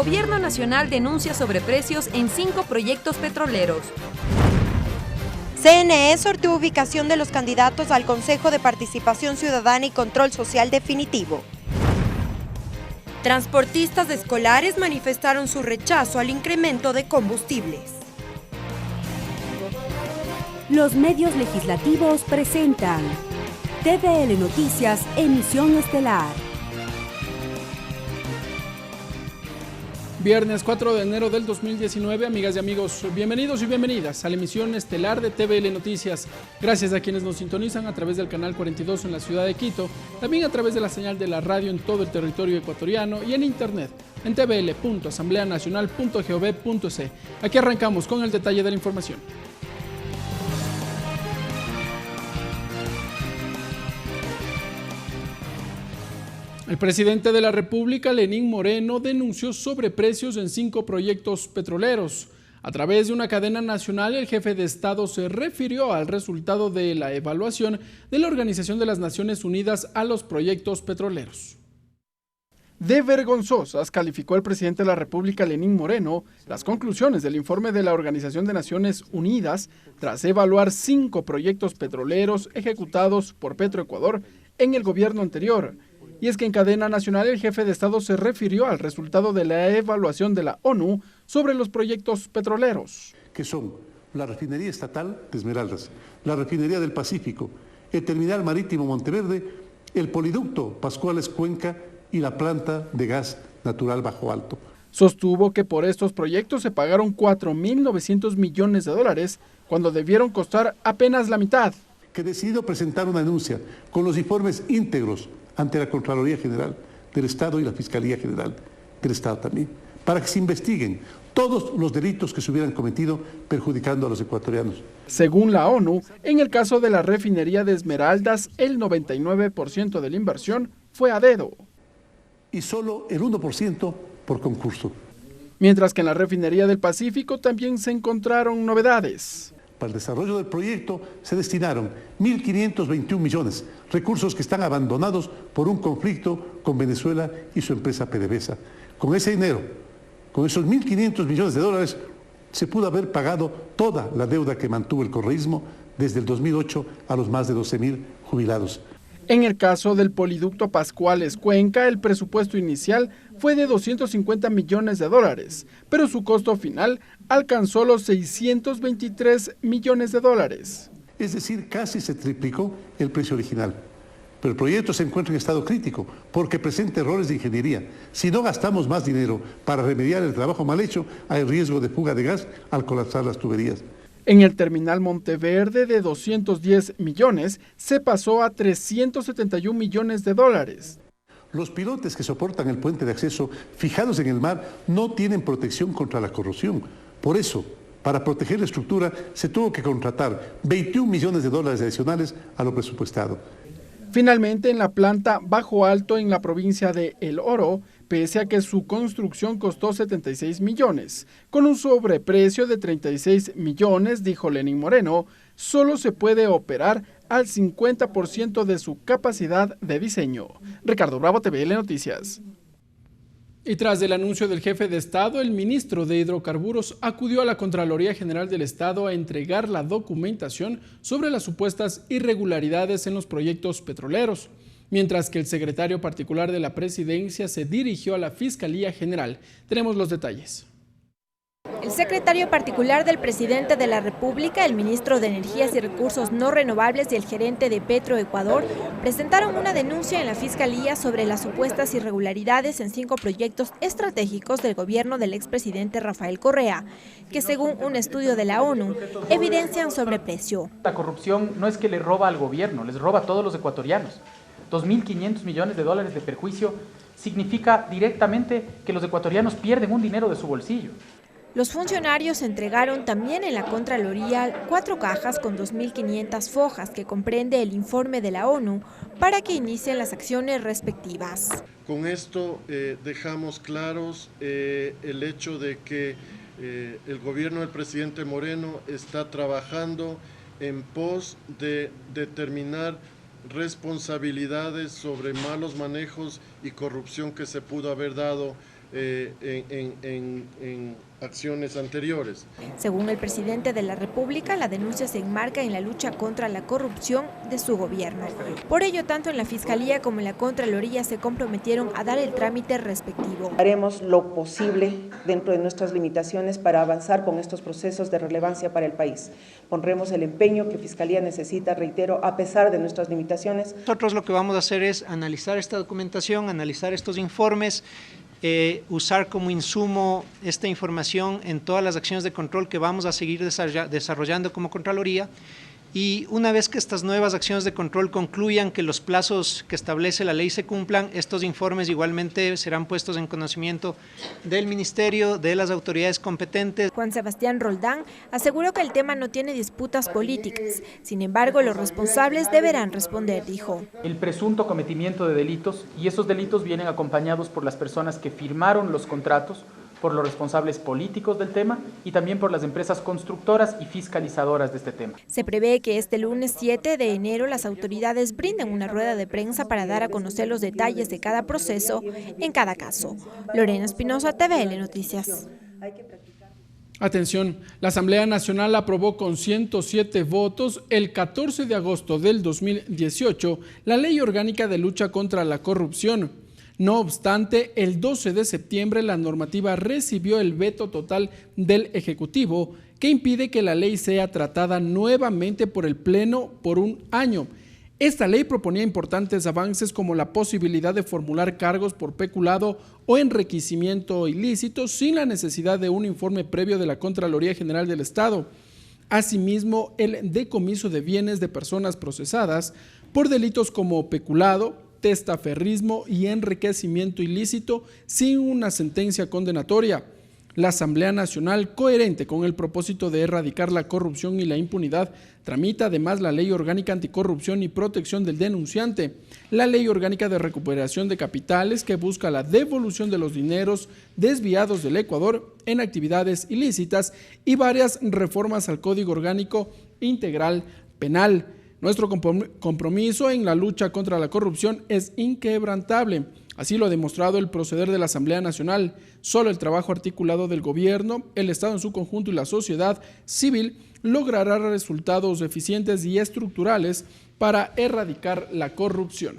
Gobierno Nacional denuncia sobreprecios en 5 proyectos petroleros. CNE sorteó ubicación de los candidatos al Consejo de Participación Ciudadana y Control Social Definitivo. Transportistas escolares manifestaron su rechazo al incremento de combustibles. Los medios legislativos presentan TVL Noticias, emisión estelar. Viernes 4 de enero del 2019, amigas y amigos, bienvenidos y bienvenidas a la emisión estelar de TVL Noticias. Gracias a quienes nos sintonizan a través del canal 42 en la ciudad de Quito, también a través de la señal de la radio en todo el territorio ecuatoriano y en internet en tvl.asambleanacional.gov.es. Aquí arrancamos con el detalle de la información. El presidente de la República, Lenín Moreno, denunció sobreprecios en 5 proyectos petroleros. A través de una cadena nacional, el jefe de Estado se refirió al resultado de la evaluación de la Organización de las Naciones Unidas a los proyectos petroleros. De vergonzosas calificó el presidente de la República, Lenín Moreno, las conclusiones del informe de la Organización de Naciones Unidas tras evaluar 5 proyectos petroleros ejecutados por Petroecuador en el gobierno anterior. Y es que en cadena nacional el jefe de Estado se refirió al resultado de la evaluación de la ONU sobre los proyectos petroleros. Que son la refinería estatal de Esmeraldas, la refinería del Pacífico, el terminal marítimo Monteverde, el poliducto Pascuales Cuenca y la planta de gas natural Bajo Alto. Sostuvo que por estos proyectos se pagaron 4.900 millones de dólares cuando debieron costar apenas la mitad. Que decidió presentar una denuncia con los informes íntegros ante la Contraloría General del Estado y la Fiscalía General del Estado también, para que se investiguen todos los delitos que se hubieran cometido perjudicando a los ecuatorianos. Según la ONU, en el caso de la refinería de Esmeraldas, el 99% de la inversión fue a dedo. Y solo el 1% por concurso. Mientras que en la refinería del Pacífico también se encontraron novedades. Para el desarrollo del proyecto se destinaron 1.521 millones, recursos que están abandonados por un conflicto con Venezuela y su empresa PDVSA. Con ese dinero, con esos 1.500 millones de dólares, se pudo haber pagado toda la deuda que mantuvo el correísmo desde el 2008 a los más de 12.000 jubilados. En el caso del poliducto Pascuales Cuenca, el presupuesto inicial fue de 250 millones de dólares, pero su costo final alcanzó los 623 millones de dólares. Es decir, casi se triplicó el precio original. Pero el proyecto se encuentra en estado crítico porque presenta errores de ingeniería. Si no gastamos más dinero para remediar el trabajo mal hecho, hay riesgo de fuga de gas al colapsar las tuberías. En el terminal Monteverde de 210 millones se pasó a 371 millones de dólares. Los pilotes que soportan el puente de acceso fijados en el mar no tienen protección contra la corrosión. Por eso, para proteger la estructura, se tuvo que contratar 21 millones de dólares adicionales a lo presupuestado. Finalmente, en la planta Bajo Alto en la provincia de El Oro, pese a que su construcción costó 76 millones, con un sobreprecio de 36 millones, dijo Lenín Moreno, solo se puede operar al 50% de su capacidad de diseño. Ricardo Bravo, TVL Noticias. Y tras el anuncio del jefe de Estado, el ministro de Hidrocarburos acudió a la Contraloría General del Estado a entregar la documentación sobre las supuestas irregularidades en los proyectos petroleros, mientras que el secretario particular de la Presidencia se dirigió a la Fiscalía General. Tenemos los detalles. El secretario particular del presidente de la República, el ministro de Energías y Recursos No Renovables y el gerente de Petroecuador presentaron una denuncia en la Fiscalía sobre las supuestas irregularidades en 5 proyectos estratégicos del gobierno del expresidente Rafael Correa, que según un estudio de la ONU, evidencian sobreprecio. La corrupción no es que le roba al gobierno, les roba a todos los ecuatorianos. 2.500 millones de dólares de perjuicio significa directamente que los ecuatorianos pierden un dinero de su bolsillo. Los funcionarios entregaron también en la Contraloría 4 cajas con 2.500 fojas que comprende el informe de la ONU para que inicien las acciones respectivas. Con esto dejamos claros el hecho de que el gobierno del presidente Moreno está trabajando en pos de determinar responsabilidades sobre malos manejos y corrupción que se pudo haber dado en acciones anteriores. Según el presidente de la República, la denuncia se enmarca en la lucha contra la corrupción de su gobierno. Por ello, tanto en la Fiscalía como en la Contraloría se comprometieron a dar el trámite respectivo. Haremos lo posible dentro de nuestras limitaciones para avanzar con estos procesos de relevancia para el país. Pondremos el empeño que Fiscalía necesita, reitero, a pesar de nuestras limitaciones. Nosotros lo que vamos a hacer es analizar esta documentación, analizar estos informes, usar como insumo esta información en todas las acciones de control que vamos a seguir desarrollando como Contraloría, y una vez que estas nuevas acciones de control concluyan, que los plazos que establece la ley se cumplan, estos informes igualmente serán puestos en conocimiento del Ministerio, de las autoridades competentes. Juan Sebastián Roldán aseguró que el tema no tiene disputas políticas. Sin embargo, los responsables deberán responder, dijo. El presunto cometimiento de delitos, y esos delitos vienen acompañados por las personas que firmaron los contratos, por los responsables políticos del tema y también por las empresas constructoras y fiscalizadoras de este tema. Se prevé que este lunes 7 de enero las autoridades brinden una rueda de prensa para dar a conocer los detalles de cada proceso en cada caso. Lorena Espinosa, TVL Noticias. Atención, la Asamblea Nacional aprobó con 107 votos el 14 de agosto del 2018 la Ley Orgánica de Lucha contra la Corrupción. No obstante, el 12 de septiembre la normativa recibió el veto total del Ejecutivo, que impide que la ley sea tratada nuevamente por el Pleno por un año. Esta ley proponía importantes avances como la posibilidad de formular cargos por peculado o enriquecimiento ilícito sin la necesidad de un informe previo de la Contraloría General del Estado. Asimismo, el decomiso de bienes de personas procesadas por delitos como peculado, testaferrismo y enriquecimiento ilícito sin una sentencia condenatoria. La Asamblea Nacional, coherente con el propósito de erradicar la corrupción y la impunidad, tramita además la Ley Orgánica Anticorrupción y Protección del Denunciante, la Ley Orgánica de Recuperación de Capitales, que busca la devolución de los dineros desviados del Ecuador en actividades ilícitas, y varias reformas al Código Orgánico Integral Penal. Nuestro compromiso en la lucha contra la corrupción es inquebrantable. Así lo ha demostrado el proceder de la Asamblea Nacional. Solo el trabajo articulado del gobierno, el Estado en su conjunto y la sociedad civil logrará resultados eficientes y estructurales para erradicar la corrupción.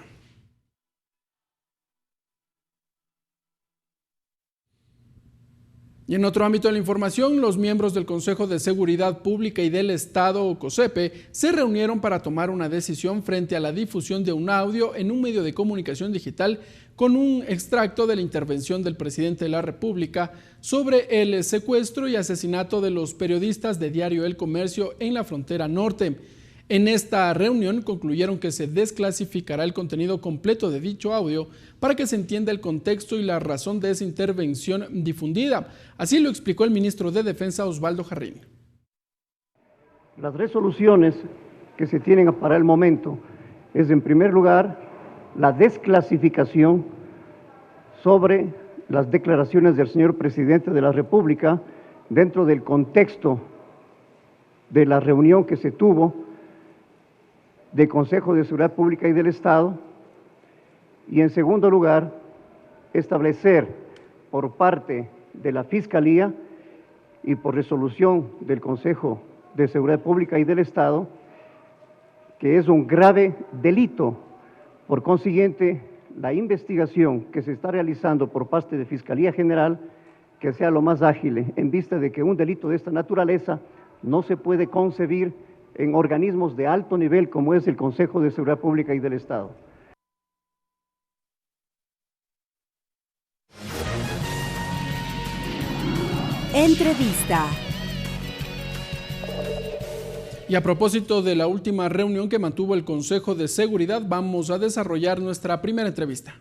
Y en otro ámbito de la información, los miembros del Consejo de Seguridad Pública y del Estado, COSEPE, se reunieron para tomar una decisión frente a la difusión de un audio en un medio de comunicación digital con un extracto de la intervención del presidente de la República sobre el secuestro y asesinato de los periodistas de Diario El Comercio en la frontera norte. En esta reunión concluyeron que se desclasificará el contenido completo de dicho audio para que se entienda el contexto y la razón de esa intervención difundida. Así lo explicó el ministro de Defensa, Osvaldo Jarrín. Las resoluciones que se tienen para el momento es, en primer lugar, la desclasificación sobre las declaraciones del señor presidente de la República dentro del contexto de la reunión que se tuvo del Consejo de Seguridad Pública y del Estado, y en segundo lugar, establecer por parte de la Fiscalía y por resolución del Consejo de Seguridad Pública y del Estado que es un grave delito. Por consiguiente, la investigación que se está realizando por parte de Fiscalía General que sea lo más ágil, en vista de que un delito de esta naturaleza no se puede concebir en organismos de alto nivel como es el Consejo de Seguridad Pública y del Estado. Entrevista. Y a propósito de la última reunión que mantuvo el Consejo de Seguridad, vamos a desarrollar nuestra primera entrevista.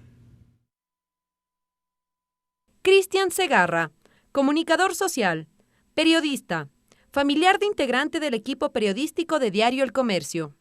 Cristian Segarra, comunicador social, periodista, familiar de integrante del equipo periodístico de Diario El Comercio.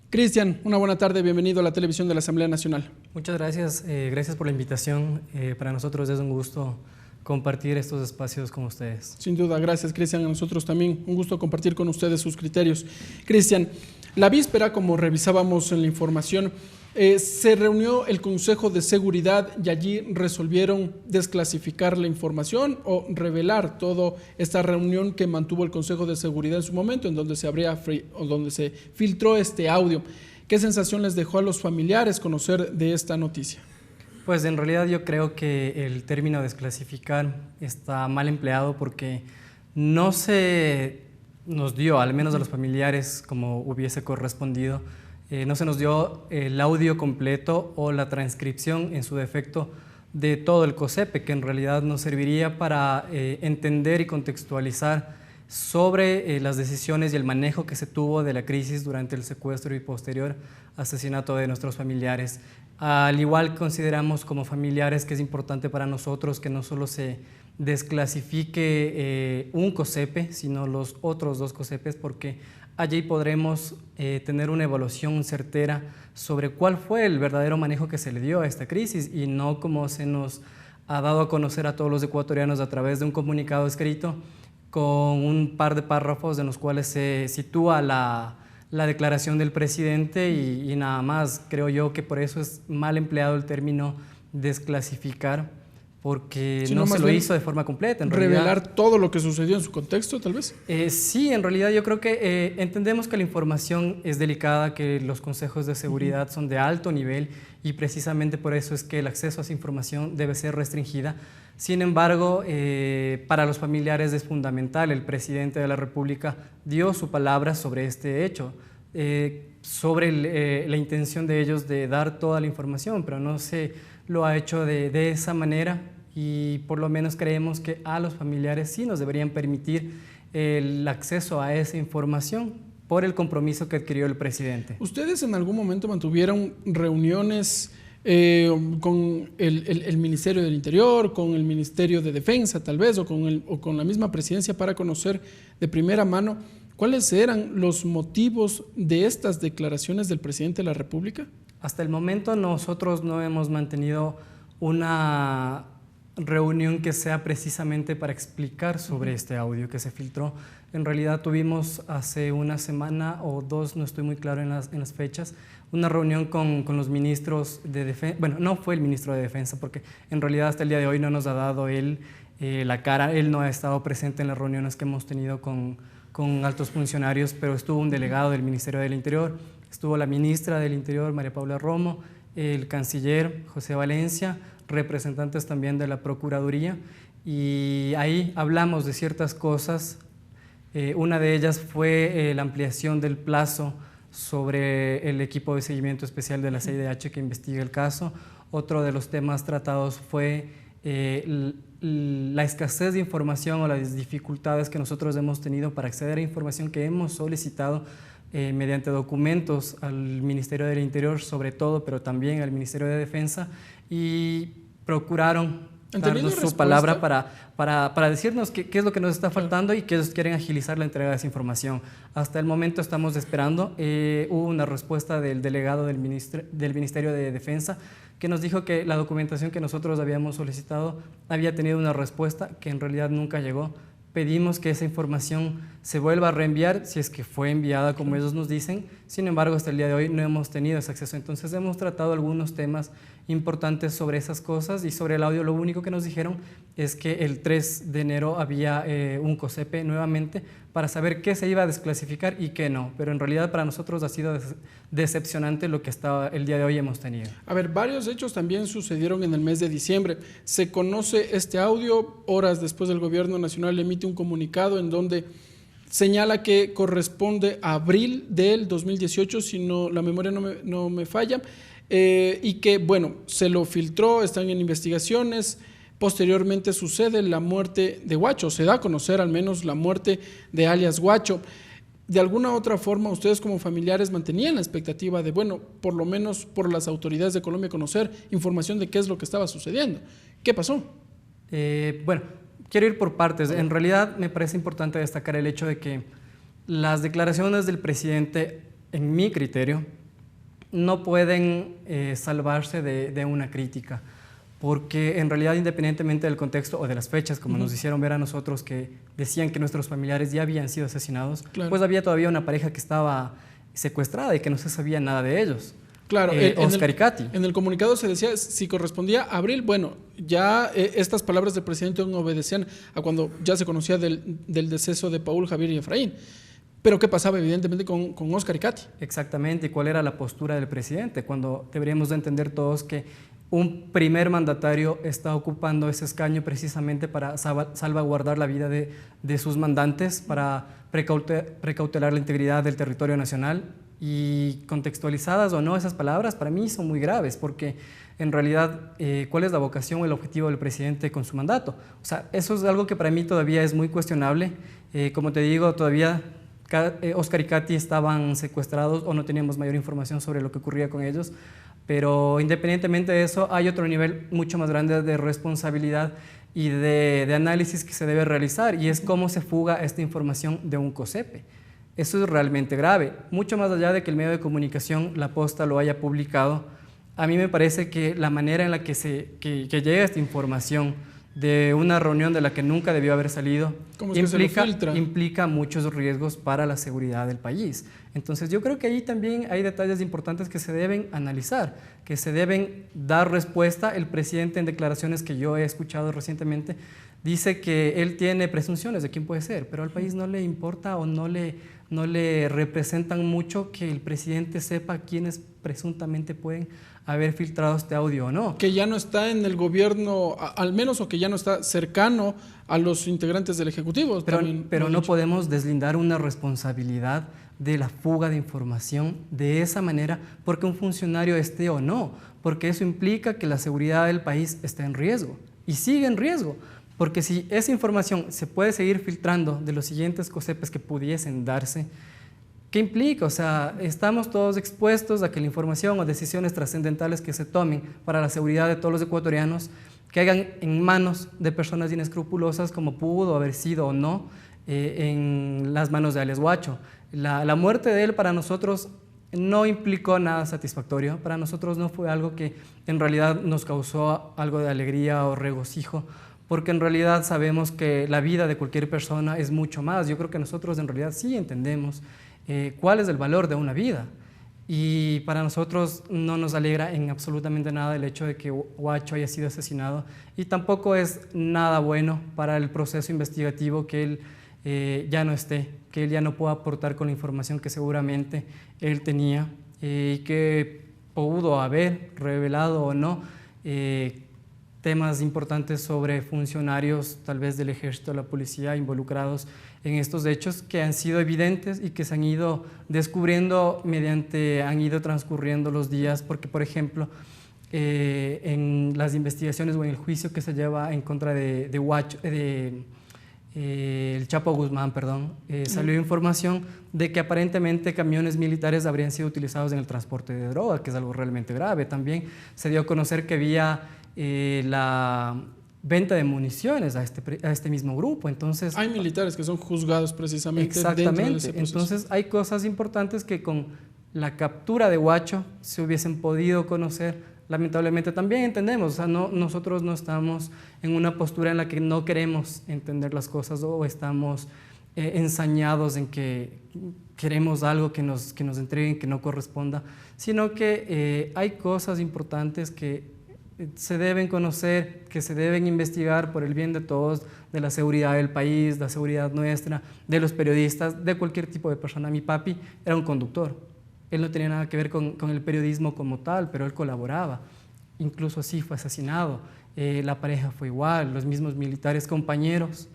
Cristian, una buena tarde, bienvenido a la televisión de la Asamblea Nacional. Muchas gracias, gracias por la invitación. Para nosotros es un gusto compartir estos espacios con ustedes. Sin duda, gracias Cristian, a nosotros también un gusto compartir con ustedes sus criterios. Cristian, la víspera, como revisábamos en la información, Se reunió el Consejo de Seguridad y allí resolvieron desclasificar la información o revelar toda esta reunión que mantuvo el Consejo de Seguridad en su momento, en donde se filtró este audio. ¿Qué sensación les dejó a los familiares conocer de esta noticia? Pues en realidad yo creo que el término desclasificar está mal empleado porque no se nos dio, al menos a los familiares, como hubiese correspondido, no se nos dio el audio completo o la transcripción en su defecto de todo el COSEPE, que en realidad nos serviría para entender y contextualizar sobre las decisiones y el manejo que se tuvo de la crisis durante el secuestro y posterior asesinato de nuestros familiares. Al igual consideramos como familiares que es importante para nosotros que no solo se desclasifique un COSEPE, sino los otros 2 COSEPEs, porque allí podremos tener una evaluación certera sobre cuál fue el verdadero manejo que se le dio a esta crisis y no como se nos ha dado a conocer a todos los ecuatorianos a través de un comunicado escrito con un par de párrafos en los cuales se sitúa la declaración del presidente y nada más. Creo yo que por eso es mal empleado el término desclasificar, porque no se lo hizo de forma completa. En ¿Revelar realidad, todo lo que sucedió en su contexto, tal vez? Sí, en realidad yo creo que entendemos que la información es delicada, que los consejos de seguridad son de alto nivel y precisamente por eso es que el acceso a esa información debe ser restringida. Sin embargo, para los familiares es fundamental. El presidente de la República dio su palabra sobre este hecho, sobre la intención de ellos de dar toda la información, pero no se lo ha hecho de esa manera y por lo menos creemos que a los familiares sí nos deberían permitir el acceso a esa información por el compromiso que adquirió el presidente. ¿Ustedes en algún momento mantuvieron reuniones con el Ministerio del Interior, con el Ministerio de Defensa tal vez, o con la misma presidencia para conocer de primera mano cuáles eran los motivos de estas declaraciones del presidente de la República? Hasta el momento nosotros no hemos mantenido una reunión que sea precisamente para explicar sobre este audio que se filtró. En realidad tuvimos hace una semana o 2, no estoy muy claro en las fechas, una reunión con los ministros de Defensa. Bueno, no fue el ministro de Defensa porque en realidad hasta el día de hoy no nos ha dado él la cara, él no ha estado presente en las reuniones que hemos tenido con altos funcionarios, pero estuvo un delegado del Ministerio del Interior, estuvo la ministra del Interior, María Paula Romo, el canciller José Valencia, representantes también de la Procuraduría, y ahí hablamos de ciertas cosas. Una de ellas fue la ampliación del plazo sobre el equipo de seguimiento especial de la CIDH que investiga el caso. Otro de los temas tratados fue la escasez de información o las dificultades que nosotros hemos tenido para acceder a información que hemos solicitado mediante documentos al Ministerio del Interior sobre todo, pero también al Ministerio de Defensa, y procuraron darnos su palabra para decirnos qué es lo que nos está faltando y que ellos quieren agilizar la entrega de esa información. Hasta el momento estamos esperando. Hubo una respuesta del delegado del Ministerio de Defensa que nos dijo que la documentación que nosotros habíamos solicitado había tenido una respuesta que en realidad nunca llegó. Pedimos que esa información se vuelva a reenviar si es que fue enviada como ellos nos dicen. Sin embargo, hasta el día de hoy no hemos tenido ese acceso. Entonces hemos tratado algunos temas importantes sobre esas cosas y sobre el audio lo único que nos dijeron es que el 3 de enero había un COSEPE nuevamente para saber qué se iba a desclasificar y qué no. Pero en realidad para nosotros ha sido decepcionante lo que hasta el día de hoy hemos tenido. A ver, varios hechos también sucedieron en el mes de diciembre. Se conoce este audio, horas después del Gobierno Nacional emite un comunicado en donde señala que corresponde a abril del 2018, si no, la memoria no me falla, y que, bueno, se lo filtró, están en investigaciones. Posteriormente sucede la muerte de Guacho, se da a conocer al menos la muerte de alias Guacho. De alguna u otra forma, ustedes como familiares mantenían la expectativa de, bueno, por lo menos por las autoridades de Colombia conocer información de qué es lo que estaba sucediendo. ¿Qué pasó? Bueno, quiero ir por partes. En realidad me parece importante destacar el hecho de que las declaraciones del presidente, en mi criterio, no pueden salvarse de una crítica, porque en realidad independientemente del contexto o de las fechas, como nos hicieron ver a nosotros que decían que nuestros familiares ya habían sido asesinados, pues había todavía una pareja que estaba secuestrada y que no se sabía nada de ellos. Claro, Oscar Icati. En el comunicado se decía si correspondía a abril. Bueno, ya estas palabras del presidente no obedecían a cuando ya se conocía del deceso de Paul, Javier y Efraín. Pero ¿qué pasaba evidentemente con Oscar Icati? Exactamente, y cuál era la postura del presidente, cuando deberíamos de entender todos que un primer mandatario está ocupando ese escaño precisamente para salvaguardar la vida de sus mandantes, para precautelar la integridad del territorio nacional. Y contextualizadas o no esas palabras, para mí son muy graves, porque en realidad, ¿cuál es la vocación o el objetivo del presidente con su mandato? O sea, eso es algo que para mí todavía es muy cuestionable. Como te digo, todavía Oscar y Katy estaban secuestrados o no teníamos mayor información sobre lo que ocurría con ellos, pero independientemente de eso, hay otro nivel mucho más grande de responsabilidad y de análisis que se debe realizar, y es cómo se fuga esta información de un COSEPE. Eso es realmente grave. Mucho más allá de que el medio de comunicación, La Posta, lo haya publicado, a mí me parece que la manera en la que llega esta información de una reunión de la que nunca debió haber salido implica muchos riesgos para la seguridad del país. Entonces yo creo que ahí también hay detalles importantes que se deben analizar, que se deben dar respuesta. El presidente, en declaraciones que yo he escuchado recientemente, dice que él tiene presunciones de quién puede ser, pero al país no le importa o no le representan mucho que el presidente sepa quiénes presuntamente pueden haber filtrado este audio o no. Que ya no está en el gobierno, al menos, o que ya no está cercano a los integrantes del Ejecutivo. Pero no podemos deslindar una responsabilidad de la fuga de información de esa manera porque un funcionario esté o no, porque eso implica que la seguridad del país está en riesgo y sigue en riesgo. Porque si esa información se puede seguir filtrando de los siguientes COSEPES que pudiesen darse, ¿qué implica? O sea, estamos todos expuestos a que la información o decisiones trascendentales que se tomen para la seguridad de todos los ecuatorianos caigan en manos de personas inescrupulosas, como pudo haber sido o no en las manos de alias Guacho. La muerte de él para nosotros no implicó nada satisfactorio, para nosotros no fue algo que en realidad nos causó algo de alegría o regocijo, porque en realidad sabemos que la vida de cualquier persona es mucho más. Yo creo que nosotros en realidad sí entendemos cuál es el valor de una vida, y para nosotros no nos alegra en absolutamente nada el hecho de que Guacho haya sido asesinado, y tampoco es nada bueno para el proceso investigativo que él ya no esté, que él ya no pueda aportar con la información que seguramente él tenía y que pudo haber revelado o no temas importantes sobre funcionarios, tal vez del ejército o la policía, involucrados en estos hechos que han sido evidentes y que se han ido descubriendo han ido transcurriendo los días, porque, por ejemplo, en las investigaciones o en el juicio que se lleva en contra de Guacho, el Chapo Guzmán, salió información de que aparentemente camiones militares habrían sido utilizados en el transporte de droga, que es algo realmente grave. También se dio a conocer que había la venta de municiones a este mismo grupo. Entonces, hay militares que son juzgados precisamente. Exactamente. Dentro de ese proceso. Entonces hay cosas importantes que con la captura de Guacho se hubiesen podido conocer. Lamentablemente también entendemos, o sea, nosotros no estamos en una postura en la que no queremos entender las cosas o estamos ensañados en que queremos algo que nos entreguen que no corresponda, sino que hay cosas importantes que se deben conocer, que se deben investigar por el bien de todos, de la seguridad del país, de la seguridad nuestra, de los periodistas, de cualquier tipo de persona. Mi papi era un conductor, él no tenía nada que ver con el periodismo como tal, pero él colaboraba, incluso así fue asesinado. La pareja fue igual, los mismos militares compañeros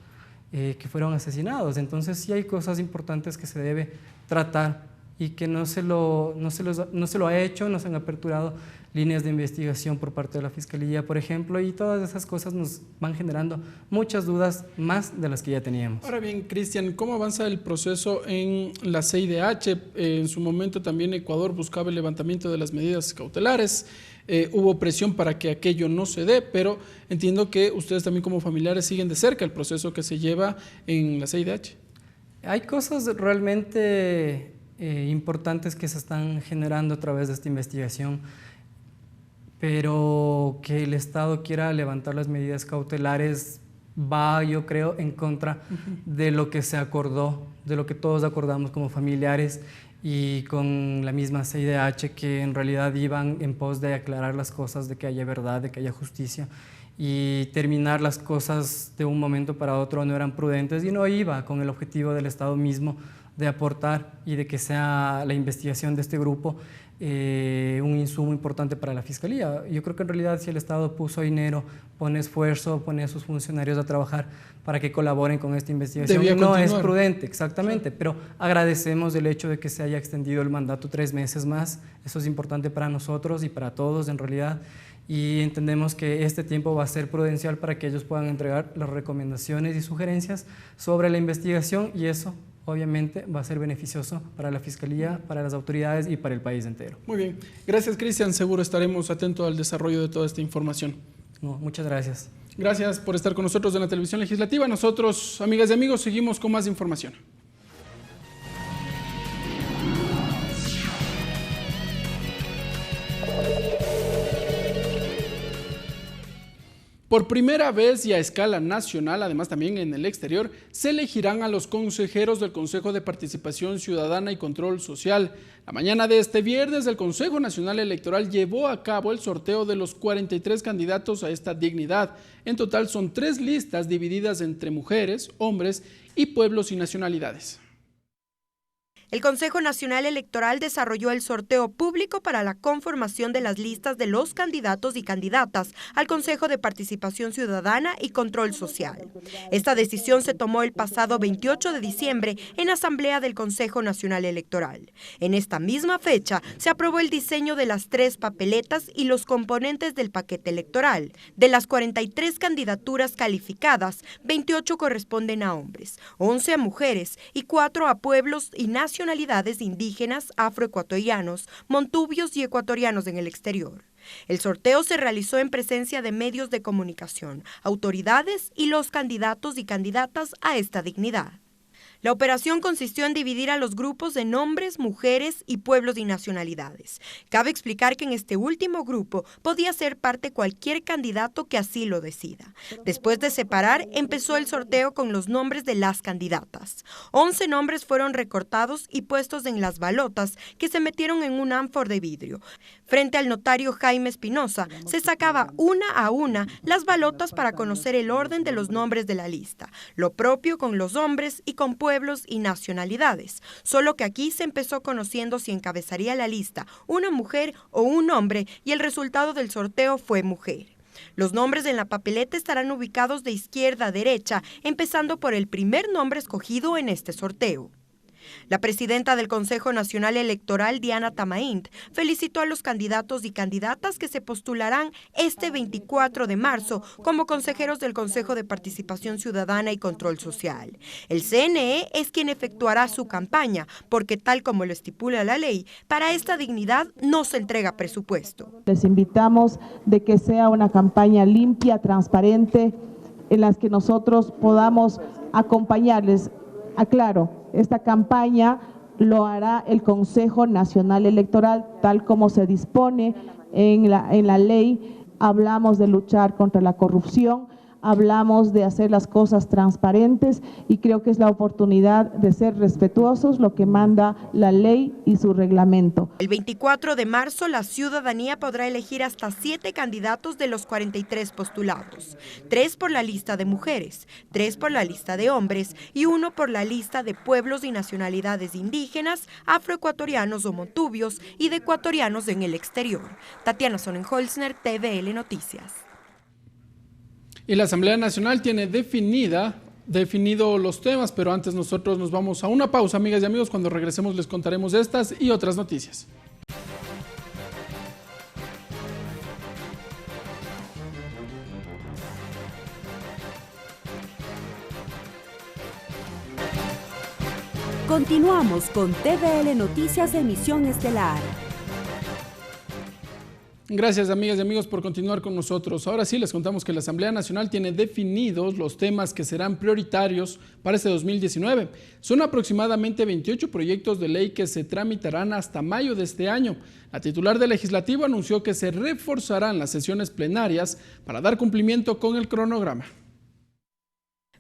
que fueron asesinados. Entonces sí hay cosas importantes que se debe tratar y que no se lo ha hecho, no se han aperturado líneas de investigación por parte de la Fiscalía, por ejemplo, y todas esas cosas nos van generando muchas dudas más de las que ya teníamos. Ahora bien, Cristian, ¿cómo avanza el proceso en la CIDH? En su momento también Ecuador buscaba el levantamiento de las medidas cautelares, hubo presión para que aquello no se dé, pero entiendo que ustedes también como familiares siguen de cerca el proceso que se lleva en la CIDH. Hay cosas realmente importantes que se están generando a través de esta investigación, pero que el Estado quiera levantar las medidas cautelares va, yo creo, en contra de lo que se acordó, de lo que todos acordamos como familiares, y con la misma CIDH, que en realidad iban en pos de aclarar las cosas, de que haya verdad, de que haya justicia, y terminar las cosas de un momento para otro no eran prudentes y no iba con el objetivo del Estado mismo de aportar y de que sea la investigación de este grupo un insumo importante para la Fiscalía. Yo creo que en realidad si el Estado puso dinero, pone esfuerzo, pone a sus funcionarios a trabajar para que colaboren con esta investigación, no es prudente, exactamente, pero agradecemos el hecho de que se haya extendido el mandato 3 meses más. Eso es importante para nosotros y para todos en realidad, y entendemos que este tiempo va a ser prudencial para que ellos puedan entregar las recomendaciones y sugerencias sobre la investigación, y eso obviamente va a ser beneficioso para la Fiscalía, para las autoridades y para el país entero. Muy bien. Gracias, Cristian. Seguro estaremos atentos al desarrollo de toda esta información. No, muchas gracias. Gracias por estar con nosotros en la televisión legislativa. Nosotros, amigas y amigos, seguimos con más información. Por primera vez y a escala nacional, además también en el exterior, se elegirán a los consejeros del Consejo de Participación Ciudadana y Control Social. La mañana de este viernes, el Consejo Nacional Electoral llevó a cabo el sorteo de los 43 candidatos a esta dignidad. En total son 3 listas divididas entre mujeres, hombres y pueblos y nacionalidades. El Consejo Nacional Electoral desarrolló el sorteo público para la conformación de las listas de los candidatos y candidatas al Consejo de Participación Ciudadana y Control Social. Esta decisión se tomó el pasado 28 de diciembre en Asamblea del Consejo Nacional Electoral. En esta misma fecha se aprobó el diseño de las 3 papeletas y los componentes del paquete electoral. De las 43 candidaturas calificadas, 28 corresponden a hombres, 11 a mujeres y 4 a pueblos y nacionalidades indígenas, afroecuatorianos, montubios y ecuatorianos en el exterior. El sorteo se realizó en presencia de medios de comunicación, autoridades y los candidatos y candidatas a esta dignidad. La operación consistió en dividir a los grupos en hombres, mujeres y pueblos y nacionalidades. Cabe explicar que en este último grupo podía ser parte cualquier candidato que así lo decida. Después de separar, empezó el sorteo con los nombres de las candidatas. 11 nombres fueron recortados y puestos en las balotas que se metieron en un ánfor de vidrio. Frente al notario Jaime Espinosa, se sacaba una a una las balotas para conocer el orden de los nombres de la lista. Lo propio con los hombres y con pueblos y nacionalidades, solo que aquí se empezó conociendo si encabezaría la lista una mujer o un hombre, y el resultado del sorteo fue mujer. Los nombres en la papeleta estarán ubicados de izquierda a derecha, empezando por el primer nombre escogido en este sorteo. La presidenta del Consejo Nacional Electoral, Diana Tamaint, felicitó a los candidatos y candidatas que se postularán este 24 de marzo como consejeros del Consejo de Participación Ciudadana y Control Social. El CNE es quien efectuará su campaña, porque tal como lo estipula la ley, para esta dignidad no se entrega presupuesto. Les invitamos de que sea una campaña limpia, transparente, en las que nosotros podamos acompañarles. Aclaro, esta campaña lo hará el Consejo Nacional Electoral, tal como se dispone en la ley. Hablamos de luchar contra la corrupción, hablamos de hacer las cosas transparentes, y creo que es la oportunidad de ser respetuosos, lo que manda la ley y su reglamento. El 24 de marzo la ciudadanía podrá elegir hasta 7 candidatos de los 43 postulados, 3 por la lista de mujeres, 3 por la lista de hombres y 1 por la lista de pueblos y nacionalidades indígenas, afroecuatorianos o montubios y de ecuatorianos en el exterior. Tatiana Sonnenholzner, TVL Noticias. Y la Asamblea Nacional tiene definido los temas, pero antes nosotros nos vamos a una pausa, amigas y amigos. Cuando regresemos les contaremos estas y otras noticias. Continuamos con TVL Noticias de Emisión Estelar. Gracias, amigas y amigos, por continuar con nosotros. Ahora sí, les contamos que la Asamblea Nacional tiene definidos los temas que serán prioritarios para este 2019. Son aproximadamente 28 proyectos de ley que se tramitarán hasta mayo de este año. La titular del Legislativo anunció que se reforzarán las sesiones plenarias para dar cumplimiento con el cronograma.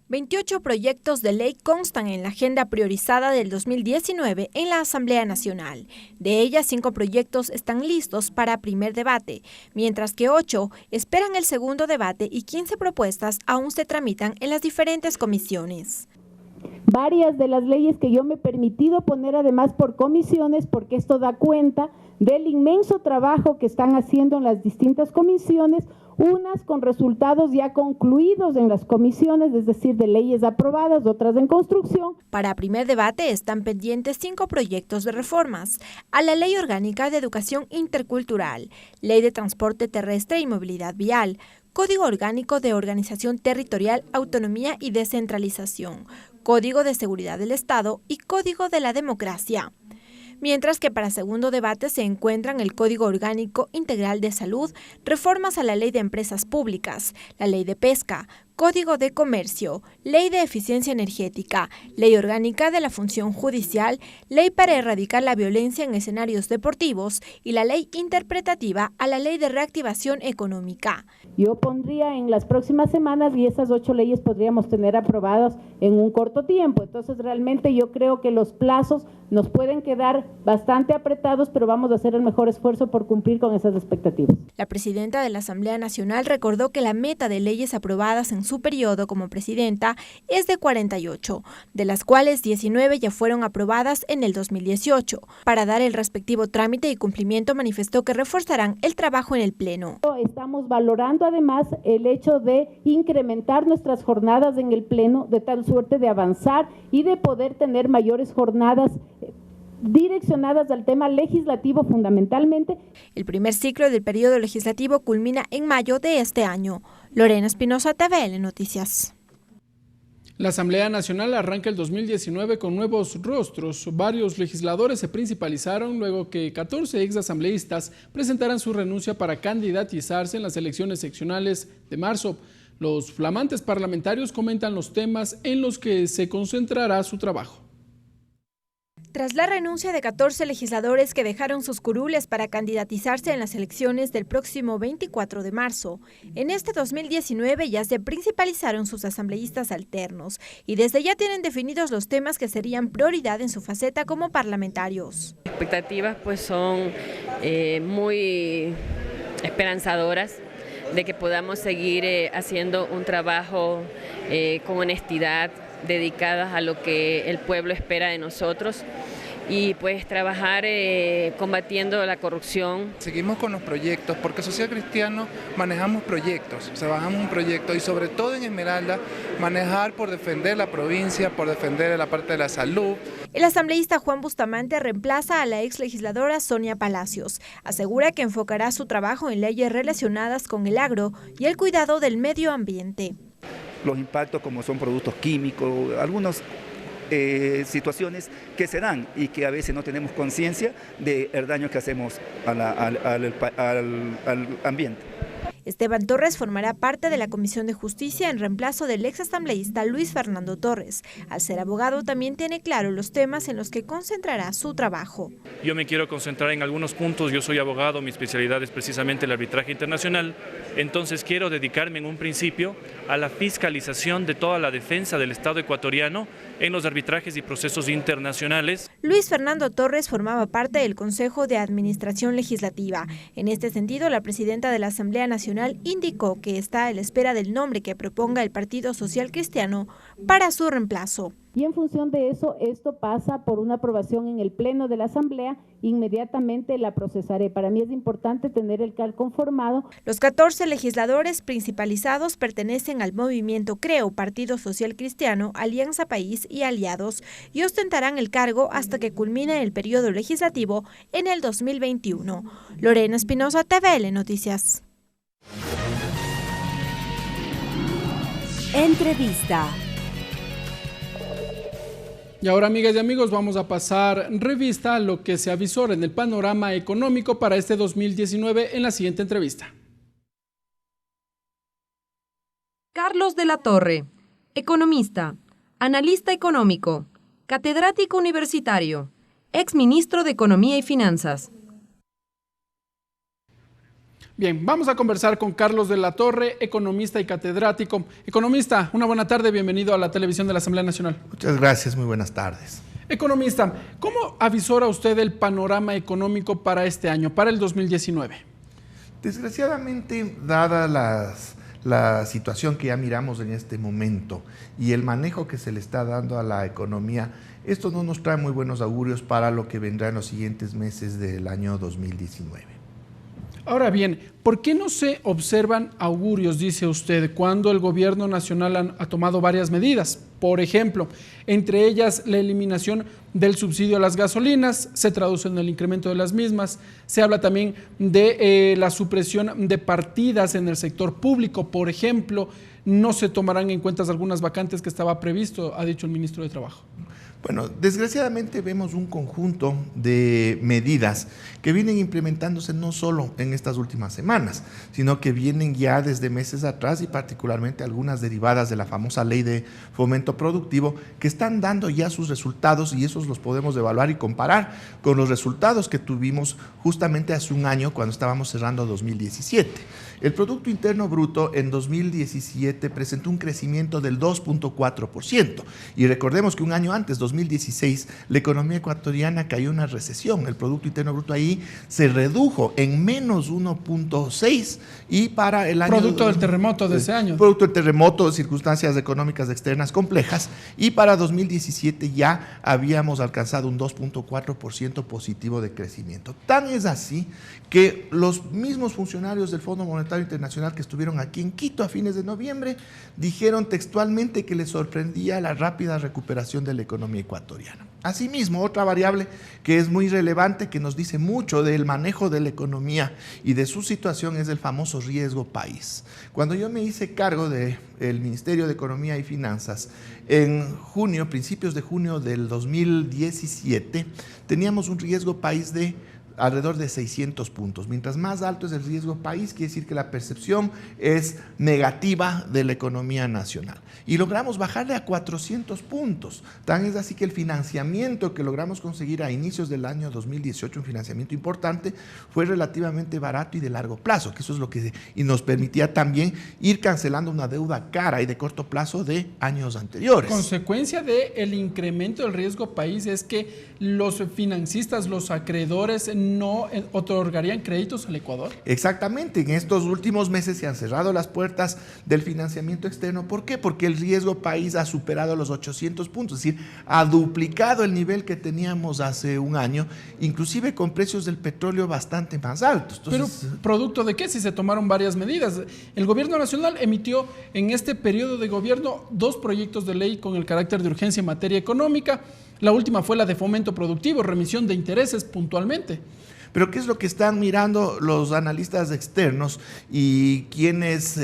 28 proyectos de ley constan en la agenda priorizada del 2019 en la Asamblea Nacional. De ellas, 5 proyectos están listos para primer debate, mientras que 8 esperan el segundo debate y 15 propuestas aún se tramitan en las diferentes comisiones. Varias de las leyes que yo me he permitido poner además por comisiones, porque esto da cuenta del inmenso trabajo que están haciendo en las distintas comisiones, unas con resultados ya concluidos en las comisiones, es decir, de leyes aprobadas, otras en construcción. Para primer debate están pendientes 5 proyectos de reformas a la Ley Orgánica de Educación Intercultural, Ley de Transporte Terrestre y Movilidad Vial, Código Orgánico de Organización Territorial, Autonomía y Descentralización, Código de Seguridad del Estado y Código de la Democracia. Mientras que para segundo debate se encuentran el Código Orgánico Integral de Salud, reformas a la Ley de Empresas Públicas, la Ley de Pesca, Código de Comercio, Ley de Eficiencia Energética, Ley Orgánica de la Función Judicial, Ley para erradicar la violencia en escenarios deportivos y la Ley interpretativa a la Ley de Reactivación Económica. Yo pondría en las próximas semanas y esas 8 leyes podríamos tener aprobadas en un corto tiempo. Entonces realmente yo creo que los plazos nos pueden quedar bastante apretados, pero vamos a hacer el mejor esfuerzo por cumplir con esas expectativas. La presidenta de la Asamblea Nacional recordó que la meta de leyes aprobadas en su periodo como presidenta es de 48, de las cuales 19 ya fueron aprobadas en el 2018. Para dar el respectivo trámite y cumplimiento, manifestó que reforzarán el trabajo en el Pleno. Estamos valorando además el hecho de incrementar nuestras jornadas en el Pleno, de tal suerte de avanzar y de poder tener mayores jornadas direccionadas al tema legislativo fundamentalmente. El primer ciclo del periodo legislativo culmina en mayo de este año. Lorena Espinosa, TVL Noticias. La Asamblea Nacional arranca el 2019 con nuevos rostros. Varios legisladores se principalizaron luego que 14 exasambleístas presentaran su renuncia para candidatizarse en las elecciones seccionales de marzo. Los flamantes parlamentarios comentan los temas en los que se concentrará su trabajo. Tras la renuncia de 14 legisladores que dejaron sus curules para candidatizarse en las elecciones del próximo 24 de marzo, en este 2019 ya se principalizaron sus asambleístas alternos y desde ya tienen definidos los temas que serían prioridad en su faceta como parlamentarios. Las expectativas pues son muy esperanzadoras de que podamos seguir haciendo un trabajo con honestidad, dedicadas a lo que el pueblo espera de nosotros y pues trabajar combatiendo la corrupción. Seguimos con los proyectos porque Social Cristiano manejamos proyectos, bajamos un proyecto y sobre todo en Esmeralda manejar por defender la provincia, por defender la parte de la salud. El asambleísta Juan Bustamante reemplaza a la ex legisladora Sonia Palacios. Asegura que enfocará su trabajo en leyes relacionadas con el agro y el cuidado del medio ambiente. Los impactos como son productos químicos, algunas situaciones que se dan y que a veces no tenemos conciencia del daño que hacemos al ambiente. Esteban Torres formará parte de la Comisión de Justicia en reemplazo del exasambleísta Luis Fernando Torres. Al ser abogado también tiene claro los temas en los que concentrará su trabajo. Yo me quiero concentrar en algunos puntos, yo soy abogado, mi especialidad es precisamente el arbitraje internacional, entonces quiero dedicarme en un principio a la fiscalización de toda la defensa del Estado ecuatoriano en los arbitrajes y procesos internacionales. Luis Fernando Torres formaba parte del Consejo de Administración Legislativa. En este sentido, la presidenta de la Asamblea Nacional indicó que está a la espera del nombre que proponga el Partido Social Cristiano para su reemplazo. Y en función de eso, esto pasa por una aprobación en el Pleno de la Asamblea, inmediatamente la procesaré. Para mí es importante tener el CAL conformado. Los 14 legisladores principalizados pertenecen al movimiento Creo, Partido Social Cristiano, Alianza País y Aliados, y ostentarán el cargo hasta que culmine el periodo legislativo en el 2021. Lorena Espinosa, TVL Noticias. Entrevista. Y ahora, amigas y amigos, vamos a pasar revista a lo que se avisora en el panorama económico para este 2019 en la siguiente entrevista. Carlos de la Torre, economista, analista económico, catedrático universitario, exministro de Economía y Finanzas. Bien, vamos a conversar con Carlos de la Torre, economista y catedrático. Economista, una buena tarde, bienvenido a la televisión de la Asamblea Nacional. Muchas gracias, muy buenas tardes. Economista, ¿cómo avisora usted el panorama económico para este año, para el 2019? Desgraciadamente, dada la situación que ya miramos en este momento y el manejo que se le está dando a la economía, esto no nos trae muy buenos augurios para lo que vendrá en los siguientes meses del año 2019. Ahora bien, ¿por qué no se observan augurios, dice usted, cuando el gobierno nacional ha tomado varias medidas? Por ejemplo, entre ellas la eliminación del subsidio a las gasolinas, se traduce en el incremento de las mismas. Se habla también de la supresión de partidas en el sector público, por ejemplo. No se tomarán en cuenta algunas vacantes que estaba previsto, ha dicho el ministro de Trabajo. Bueno, desgraciadamente vemos un conjunto de medidas que vienen implementándose no solo en estas últimas semanas, sino que vienen ya desde meses atrás y particularmente algunas derivadas de la famosa ley de fomento productivo que están dando ya sus resultados y esos los podemos evaluar y comparar con los resultados que tuvimos justamente hace un año cuando estábamos cerrando 2017. El Producto Interno Bruto en 2017 presentó un crecimiento del 2.4% y recordemos que un año antes, 2016, la economía ecuatoriana cayó en una recesión. El Producto Interno Bruto ahí se redujo en menos 1.6 y para el año... Producto del terremoto de ese año. Producto del terremoto, circunstancias económicas externas complejas, y para 2017 ya habíamos alcanzado un 2.4% positivo de crecimiento. Tan es así que los mismos funcionarios del Fondo Monetario Internacional que estuvieron aquí en Quito a fines de noviembre dijeron textualmente que les sorprendía la rápida recuperación de la economía ecuatoriana. Asimismo, otra variable que es muy relevante, que nos dice mucho del manejo de la economía y de su situación, es el famoso riesgo país. Cuando yo me hice cargo del Ministerio de Economía y Finanzas, en junio, principios de junio del 2017, teníamos un riesgo país de alrededor de 600 puntos. Mientras más alto es el riesgo país, quiere decir que la percepción es negativa de la economía nacional. Y logramos bajarle a 400 puntos. Tan es así que el financiamiento que logramos conseguir a inicios del año 2018, un financiamiento importante, fue relativamente barato y de largo plazo, que eso es lo que nos permitía también ir cancelando una deuda cara y de corto plazo de años anteriores. Consecuencia del incremento del riesgo país es que los financistas, los acreedores, no otorgarían créditos al Ecuador. Exactamente, en estos últimos meses se han cerrado las puertas del financiamiento externo. ¿Por qué? Porque el riesgo país ha superado los 800 puntos, es decir, ha duplicado el nivel que teníamos hace un año, inclusive con precios del petróleo bastante más altos. Entonces, ¿pero producto de qué? Si se tomaron varias medidas. El gobierno nacional emitió en este periodo de gobierno 2 proyectos de ley con el carácter de urgencia en materia económica. La última fue la de fomento productivo, remisión de intereses puntualmente. Pero ¿qué es lo que están mirando los analistas externos y quienes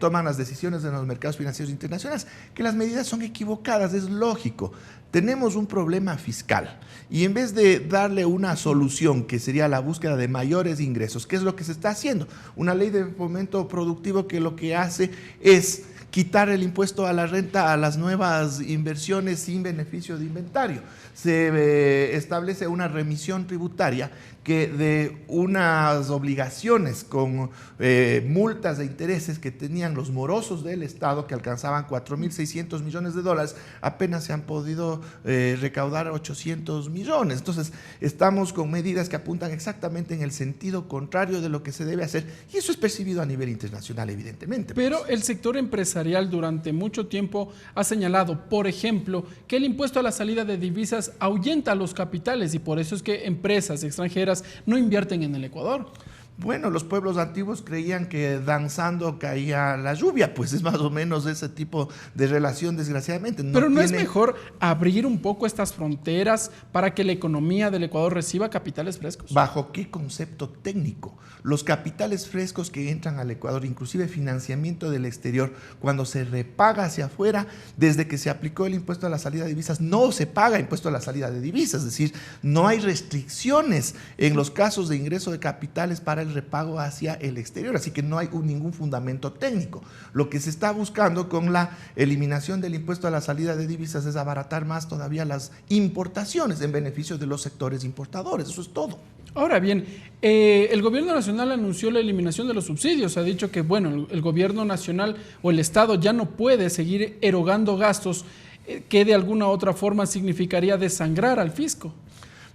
toman las decisiones en los mercados financieros internacionales? Que las medidas son equivocadas, es lógico. Tenemos un problema fiscal y en vez de darle una solución que sería la búsqueda de mayores ingresos, ¿qué es lo que se está haciendo? Una ley de fomento productivo que lo que hace es quitar el impuesto a la renta a las nuevas inversiones sin beneficio de inventario. Se establece una remisión tributaria que de unas obligaciones con multas de intereses que tenían los morosos del Estado, que alcanzaban 4.600 millones de dólares, apenas se han podido recaudar 800 millones. Entonces, estamos con medidas que apuntan exactamente en el sentido contrario de lo que se debe hacer, y eso es percibido a nivel internacional, evidentemente. Pero el sector empresarial durante mucho tiempo ha señalado, por ejemplo, que el impuesto a la salida de divisas ahuyenta los capitales y por eso es que empresas extranjeras no invierten en el Ecuador. Bueno, los pueblos antiguos creían que danzando caía la lluvia, pues es más o menos ese tipo de relación, desgraciadamente. Pero ¿no es mejor abrir un poco estas fronteras para que la economía del Ecuador reciba capitales frescos? ¿Bajo qué concepto técnico? Los capitales frescos que entran al Ecuador, inclusive financiamiento del exterior, cuando se repaga hacia afuera, desde que se aplicó el impuesto a la salida de divisas, no se paga impuesto a la salida de divisas, es decir, no hay restricciones en los casos de ingreso de capitales para el el repago hacia el exterior, así que no hay ningún fundamento técnico. Lo que se está buscando con la eliminación del impuesto a la salida de divisas es abaratar más todavía las importaciones en beneficio de los sectores importadores, eso es todo. Ahora bien, el gobierno nacional anunció la eliminación de los subsidios, ha dicho que bueno, el gobierno nacional o el Estado ya no puede seguir erogando gastos que de alguna u otra forma significaría desangrar al fisco.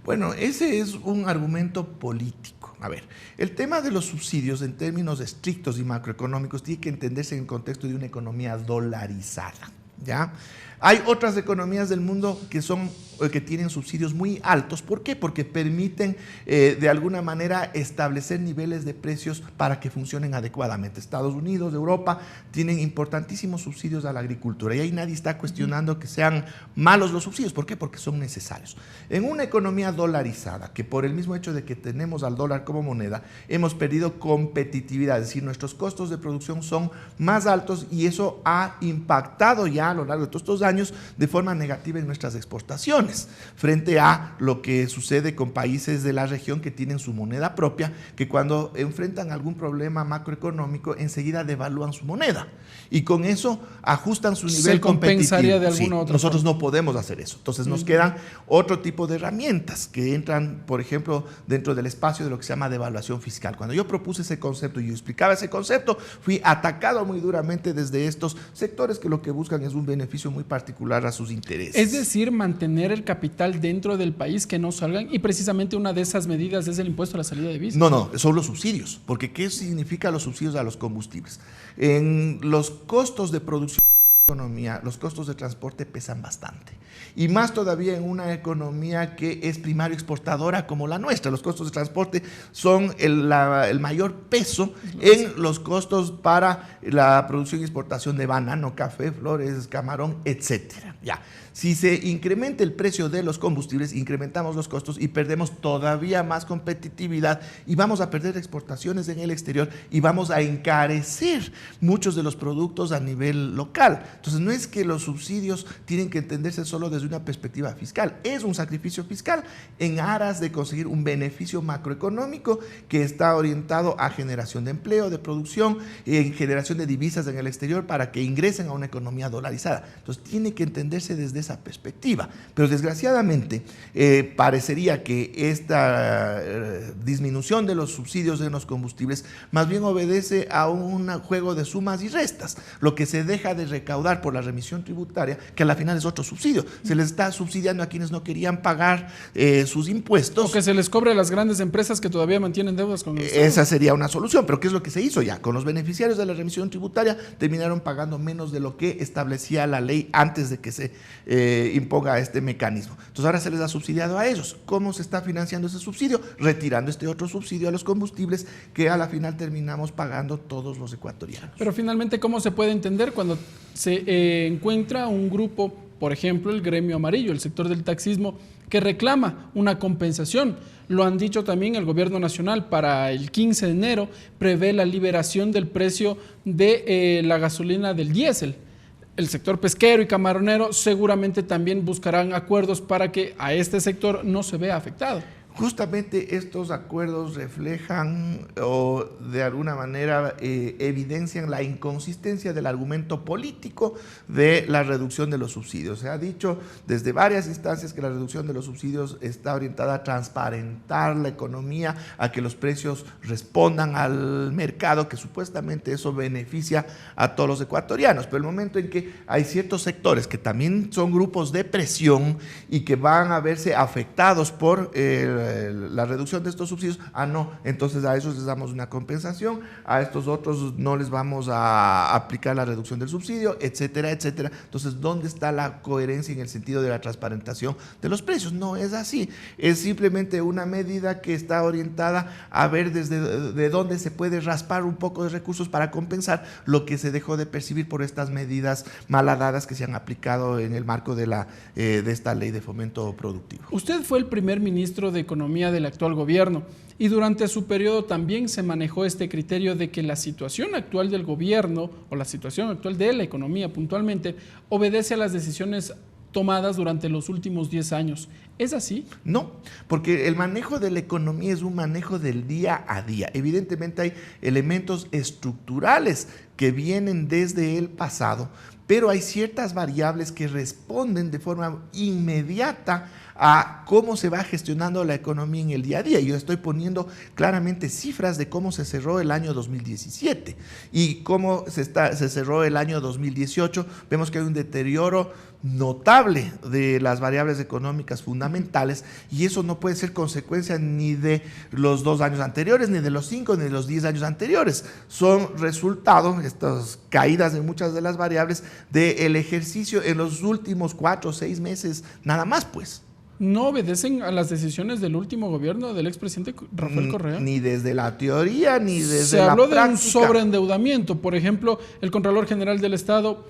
Bueno, ese es un argumento político. A ver, el tema de los subsidios en términos estrictos y macroeconómicos tiene que entenderse en el contexto de una economía dolarizada, ¿ya? Hay otras economías del mundo que tienen subsidios muy altos. ¿Por qué? Porque permiten de alguna manera establecer niveles de precios para que funcionen adecuadamente. Estados Unidos, Europa tienen importantísimos subsidios a la agricultura y ahí nadie está cuestionando que sean malos los subsidios. ¿Por qué? Porque son necesarios. En una economía dolarizada, que por el mismo hecho de que tenemos al dólar como moneda, hemos perdido competitividad, es decir, nuestros costos de producción son más altos y eso ha impactado ya a lo largo de todos estos años de forma negativa en nuestras exportaciones, frente a lo que sucede con países de la región que tienen su moneda propia, que cuando enfrentan algún problema macroeconómico enseguida devalúan su moneda y con eso ajustan su nivel competitivo. De alguna otra nosotros forma. no podemos hacer eso. Entonces nos quedan otro tipo de herramientas que entran, por ejemplo, dentro del espacio de lo que se llama devaluación fiscal. Cuando yo propuse ese concepto y yo explicaba ese concepto, fui atacado muy duramente desde estos sectores que lo que buscan es un beneficio muy particular a sus intereses. Es decir, mantener el capital dentro del país, que no salgan, y precisamente una de esas medidas es el impuesto a la salida de divisas. No, son los subsidios, porque ¿qué significa los subsidios a los combustibles? En los costos de producción de la economía, los costos de transporte pesan bastante. Y más todavía en una economía que es primario exportadora como la nuestra. Los costos de transporte son el mayor peso en los costos para la producción y exportación de banano, café, flores, camarón, etcétera. Ya. Si se incrementa el precio de los combustibles, incrementamos los costos y perdemos todavía más competitividad y vamos a perder exportaciones en el exterior y vamos a encarecer muchos de los productos a nivel local. Entonces no es que los subsidios tienen que entenderse solo desde una perspectiva fiscal, es un sacrificio fiscal en aras de conseguir un beneficio macroeconómico que está orientado a generación de empleo, de producción, en generación de divisas en el exterior para que ingresen a una economía dolarizada. Entonces tiene que entenderse desde esa perspectiva, pero desgraciadamente parecería que esta disminución de los subsidios en los combustibles más bien obedece a un juego de sumas y restas, lo que se deja de recaudar por la remisión tributaria, que a la final es otro subsidio, se les está subsidiando a quienes no querían pagar sus impuestos. O que se les cobre a las grandes empresas que todavía mantienen deudas con el Estado. Esa sería una solución, pero ¿qué es lo que se hizo ya? Con los beneficiarios de la remisión tributaria terminaron pagando menos de lo que establecía la ley antes de que se imponga este mecanismo. Entonces ahora se les ha subsidiado a ellos. ¿Cómo se está financiando ese subsidio? Retirando este otro subsidio a los combustibles que a la final terminamos pagando todos los ecuatorianos. Pero finalmente, ¿cómo se puede entender cuando se encuentra un grupo, por ejemplo, el gremio amarillo, el sector del taxismo, que reclama una compensación? Lo han dicho también el gobierno nacional, para el 15 de enero prevé la liberación del precio de la gasolina del diésel. El sector pesquero y camaronero seguramente también buscarán acuerdos para que a este sector no se vea afectado. Justamente estos acuerdos reflejan o de alguna manera evidencian la inconsistencia del argumento político de la reducción de los subsidios. Se ha dicho desde varias instancias que la reducción de los subsidios está orientada a transparentar la economía, a que los precios respondan al mercado, que supuestamente eso beneficia a todos los ecuatorianos. Pero el momento en que hay ciertos sectores que también son grupos de presión y que van a verse afectados por la reducción de estos subsidios, no, entonces a esos les damos una compensación, a estos otros no les vamos a aplicar la reducción del subsidio, etcétera, etcétera. Entonces, ¿dónde está la coherencia en el sentido de la transparentación de los precios? No es así, es simplemente una medida que está orientada a ver desde dónde se puede raspar un poco de recursos para compensar lo que se dejó de percibir por estas medidas malhadadas que se han aplicado en el marco de esta ley de fomento productivo. Usted fue el primer ministro de Economía del actual gobierno y durante su periodo también se manejó este criterio de que la situación actual del gobierno o la situación actual de la economía puntualmente obedece a las decisiones tomadas durante los últimos 10 años. ¿Es así? No, porque el manejo de la economía es un manejo del día a día. Evidentemente hay elementos estructurales que vienen desde el pasado, pero hay ciertas variables que responden de forma inmediata a cómo se va gestionando la economía en el día a día. Yo estoy poniendo claramente cifras de cómo se cerró el año 2017 y cómo se cerró el año 2018. Vemos que hay un deterioro notable de las variables económicas fundamentales y eso no puede ser consecuencia ni de los 2 años anteriores, ni de los 5, ni de los 10 años anteriores. Son resultado, estas caídas de muchas de las variables, del ejercicio en los últimos 4 o 6 meses, nada más pues. ¿No obedecen a las decisiones del último gobierno del expresidente Rafael Correa? Ni desde la teoría, ni desde la práctica. Se habló de un sobreendeudamiento. Por ejemplo, el Contralor General del Estado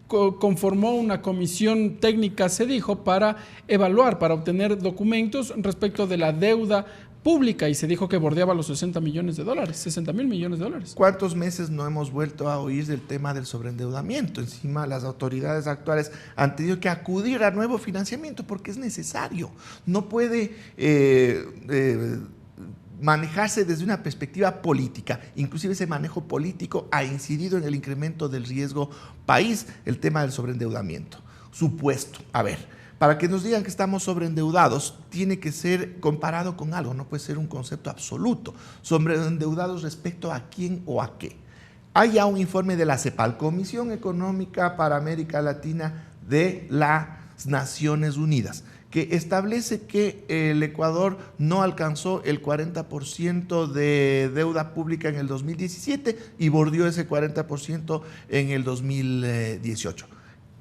conformó una comisión técnica, se dijo, para evaluar, para obtener documentos respecto de la deuda pública y se dijo que bordeaba los 60 millones de dólares, 60 mil millones de dólares. ¿Cuántos meses no hemos vuelto a oír del tema del sobreendeudamiento? Encima las autoridades actuales han tenido que acudir a nuevo financiamiento porque es necesario. No puede manejarse desde una perspectiva política. Inclusive ese manejo político ha incidido en el incremento del riesgo país, el tema del sobreendeudamiento. Supuesto, a ver, para que nos digan que estamos sobreendeudados, tiene que ser comparado con algo, no puede ser un concepto absoluto. Sobreendeudados respecto a quién o a qué. Hay ya un informe de la CEPAL, Comisión Económica para América Latina de las Naciones Unidas, que establece que el Ecuador no alcanzó el 40% de deuda pública en el 2017 y bordeó ese 40% en el 2018.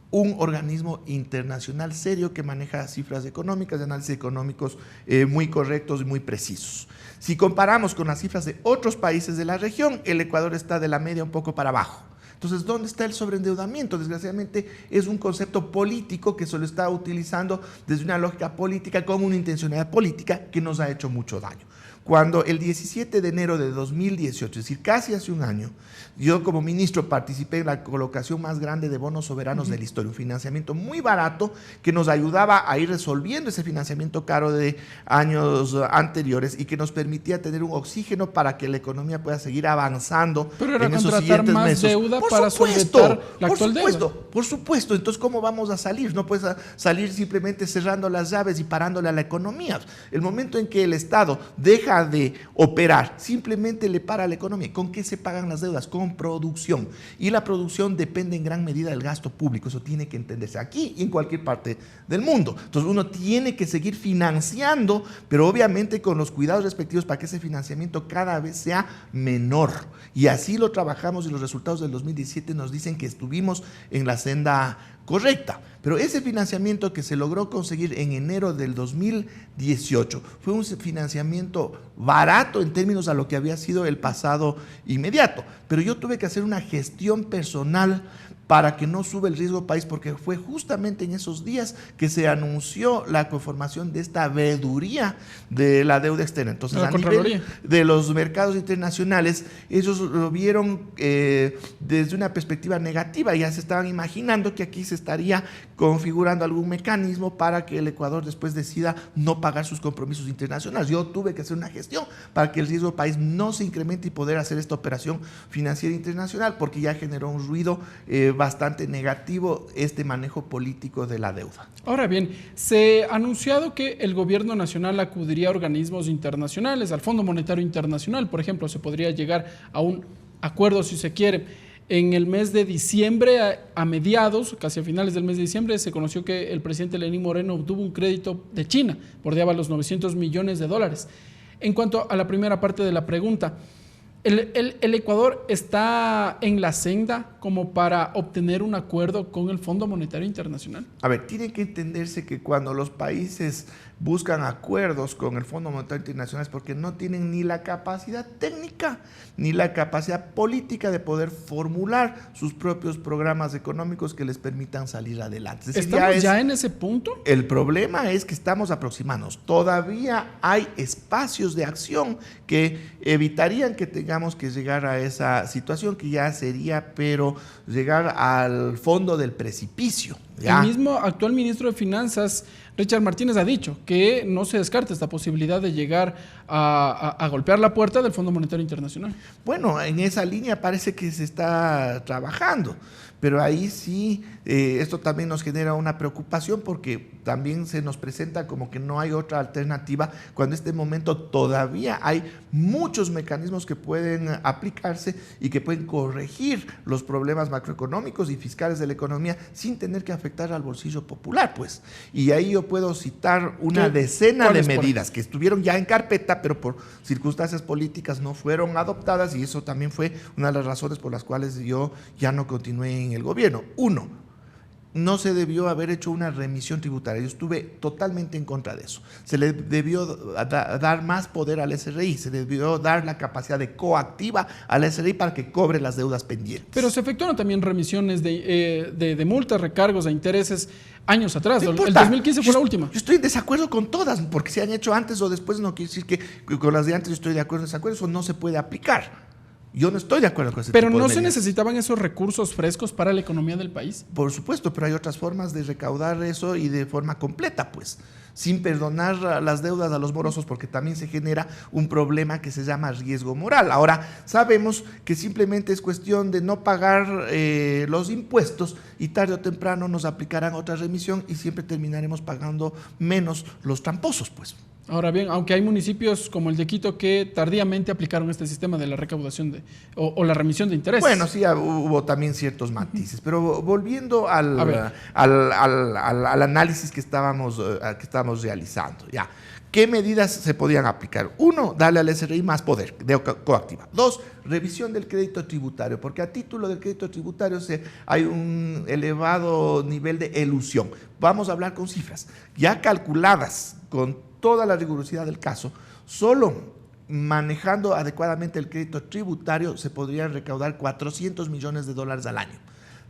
Un organismo internacional serio que maneja cifras económicas, de análisis económicos muy correctos y muy precisos. Si comparamos con las cifras de otros países de la región, el Ecuador está de la media un poco para abajo. Entonces, ¿dónde está el sobreendeudamiento? Desgraciadamente es un concepto político que se lo está utilizando desde una lógica política como una intencionalidad política que nos ha hecho mucho daño. Cuando el 17 de enero de 2018, es decir, casi hace un año, yo como ministro participé en la colocación más grande de bonos soberanos de la historia, un financiamiento muy barato que nos ayudaba a ir resolviendo ese financiamiento caro de años anteriores y que nos permitía tener un oxígeno para que la economía pueda seguir avanzando. Pero era en esos contratar siguientes más meses. deuda para solventar la actual deuda. Por supuesto. Entonces, ¿cómo vamos a salir? No puedes salir simplemente cerrando las llaves y parándole a la economía. El momento en que el Estado deja de operar, simplemente le para a la economía. ¿Con qué se pagan las deudas? Con producción. Y la producción depende en gran medida del gasto público. Eso tiene que entenderse aquí y en cualquier parte del mundo. Entonces uno tiene que seguir financiando, pero obviamente con los cuidados respectivos para que ese financiamiento cada vez sea menor. Y así lo trabajamos y los resultados del 2017 nos dicen que estuvimos en la senda correcta. Pero ese financiamiento que se logró conseguir en enero del 2018 fue un financiamiento barato en términos a lo que había sido el pasado inmediato. Pero yo tuve que hacer una gestión personal para que no sube el riesgo país, porque fue justamente en esos días que se anunció la conformación de esta veeduría de la deuda externa. Entonces, a nivel de los mercados internacionales, ellos lo vieron desde una perspectiva negativa. Ya se estaban imaginando que aquí se estaría configurando algún mecanismo para que el Ecuador después decida no pagar sus compromisos internacionales. Yo tuve que hacer una gestión para que el riesgo país no se incremente y poder hacer esta operación financiera internacional, porque ya generó un ruido bastante negativo este manejo político de la deuda. Ahora bien, se ha anunciado que el gobierno nacional acudiría a organismos internacionales, al Fondo Monetario Internacional, por ejemplo, se podría llegar a un acuerdo si se quiere. En el mes de diciembre, a mediados, casi a finales del mes de diciembre, se conoció que el presidente Lenín Moreno obtuvo un crédito de China, bordeaba los 900 millones de dólares. En cuanto a la primera parte de la pregunta, ¿El Ecuador está en la senda como para obtener un acuerdo con el Fondo Monetario Internacional? A ver, tiene que entenderse que cuando los países buscan acuerdos con el Fondo Monetario Internacional es porque no tienen ni la capacidad técnica ni la capacidad política de poder formular sus propios programas económicos que les permitan salir adelante. Es decir, ¿estamos ya en ese punto? El problema es que estamos aproximándonos. Todavía hay espacios de acción que evitarían que tengamos tengamos que llegar a esa situación que ya sería, pero llegar al fondo del precipicio. ¿Ya? El mismo actual ministro de Finanzas, Richard Martínez, ha dicho que no se descarta esta posibilidad de llegar a golpear la puerta del Fondo Monetario Internacional. Bueno, en esa línea parece que se está trabajando, pero ahí sí, esto también nos genera una preocupación porque también se nos presenta como que no hay otra alternativa cuando en este momento todavía hay muchos mecanismos que pueden aplicarse y que pueden corregir los problemas macroeconómicos y fiscales de la economía sin tener que afectar al bolsillo popular, pues. Y ahí yo puedo citar una decena de medidas que estuvieron ya en carpeta, pero por circunstancias políticas no fueron adoptadas, y eso también fue una de las razones por las cuales yo ya no continué en el gobierno. Uno, no se debió haber hecho una remisión tributaria. Yo estuve totalmente en contra de eso. Se le debió dar más poder al SRI, se le debió dar la capacidad de coactiva al SRI para que cobre las deudas pendientes. Pero se efectuaron también remisiones de multas, recargos e intereses años atrás. El 2015 fue la última. Yo estoy en desacuerdo con todas, porque se han hecho antes o después no quiere decir que con las de antes yo estoy de acuerdo o desacuerdo. Eso no se puede aplicar. Yo no estoy de acuerdo con ese tipo de medidas. ¿Pero no se necesitaban esos recursos frescos para la economía del país? Por supuesto, pero hay otras formas de recaudar eso y de forma completa, pues, sin perdonar las deudas a los morosos, porque también se genera un problema que se llama riesgo moral. Ahora, sabemos que simplemente es cuestión de no pagar los impuestos y tarde o temprano nos aplicarán otra remisión y siempre terminaremos pagando menos los tramposos, pues. Ahora bien, aunque hay municipios como el de Quito que tardíamente aplicaron este sistema de la recaudación o la remisión de intereses. Bueno, sí, hubo también ciertos matices, pero volviendo al análisis que estábamos realizando, ya. ¿Qué medidas se podían aplicar? Uno, darle al SRI más poder de coactiva. Dos, revisión del crédito tributario, porque a título del crédito tributario hay un elevado nivel de elusión. Vamos a hablar con cifras ya calculadas con toda la rigurosidad del caso. Solo manejando adecuadamente el crédito tributario se podrían recaudar $400 millones al año.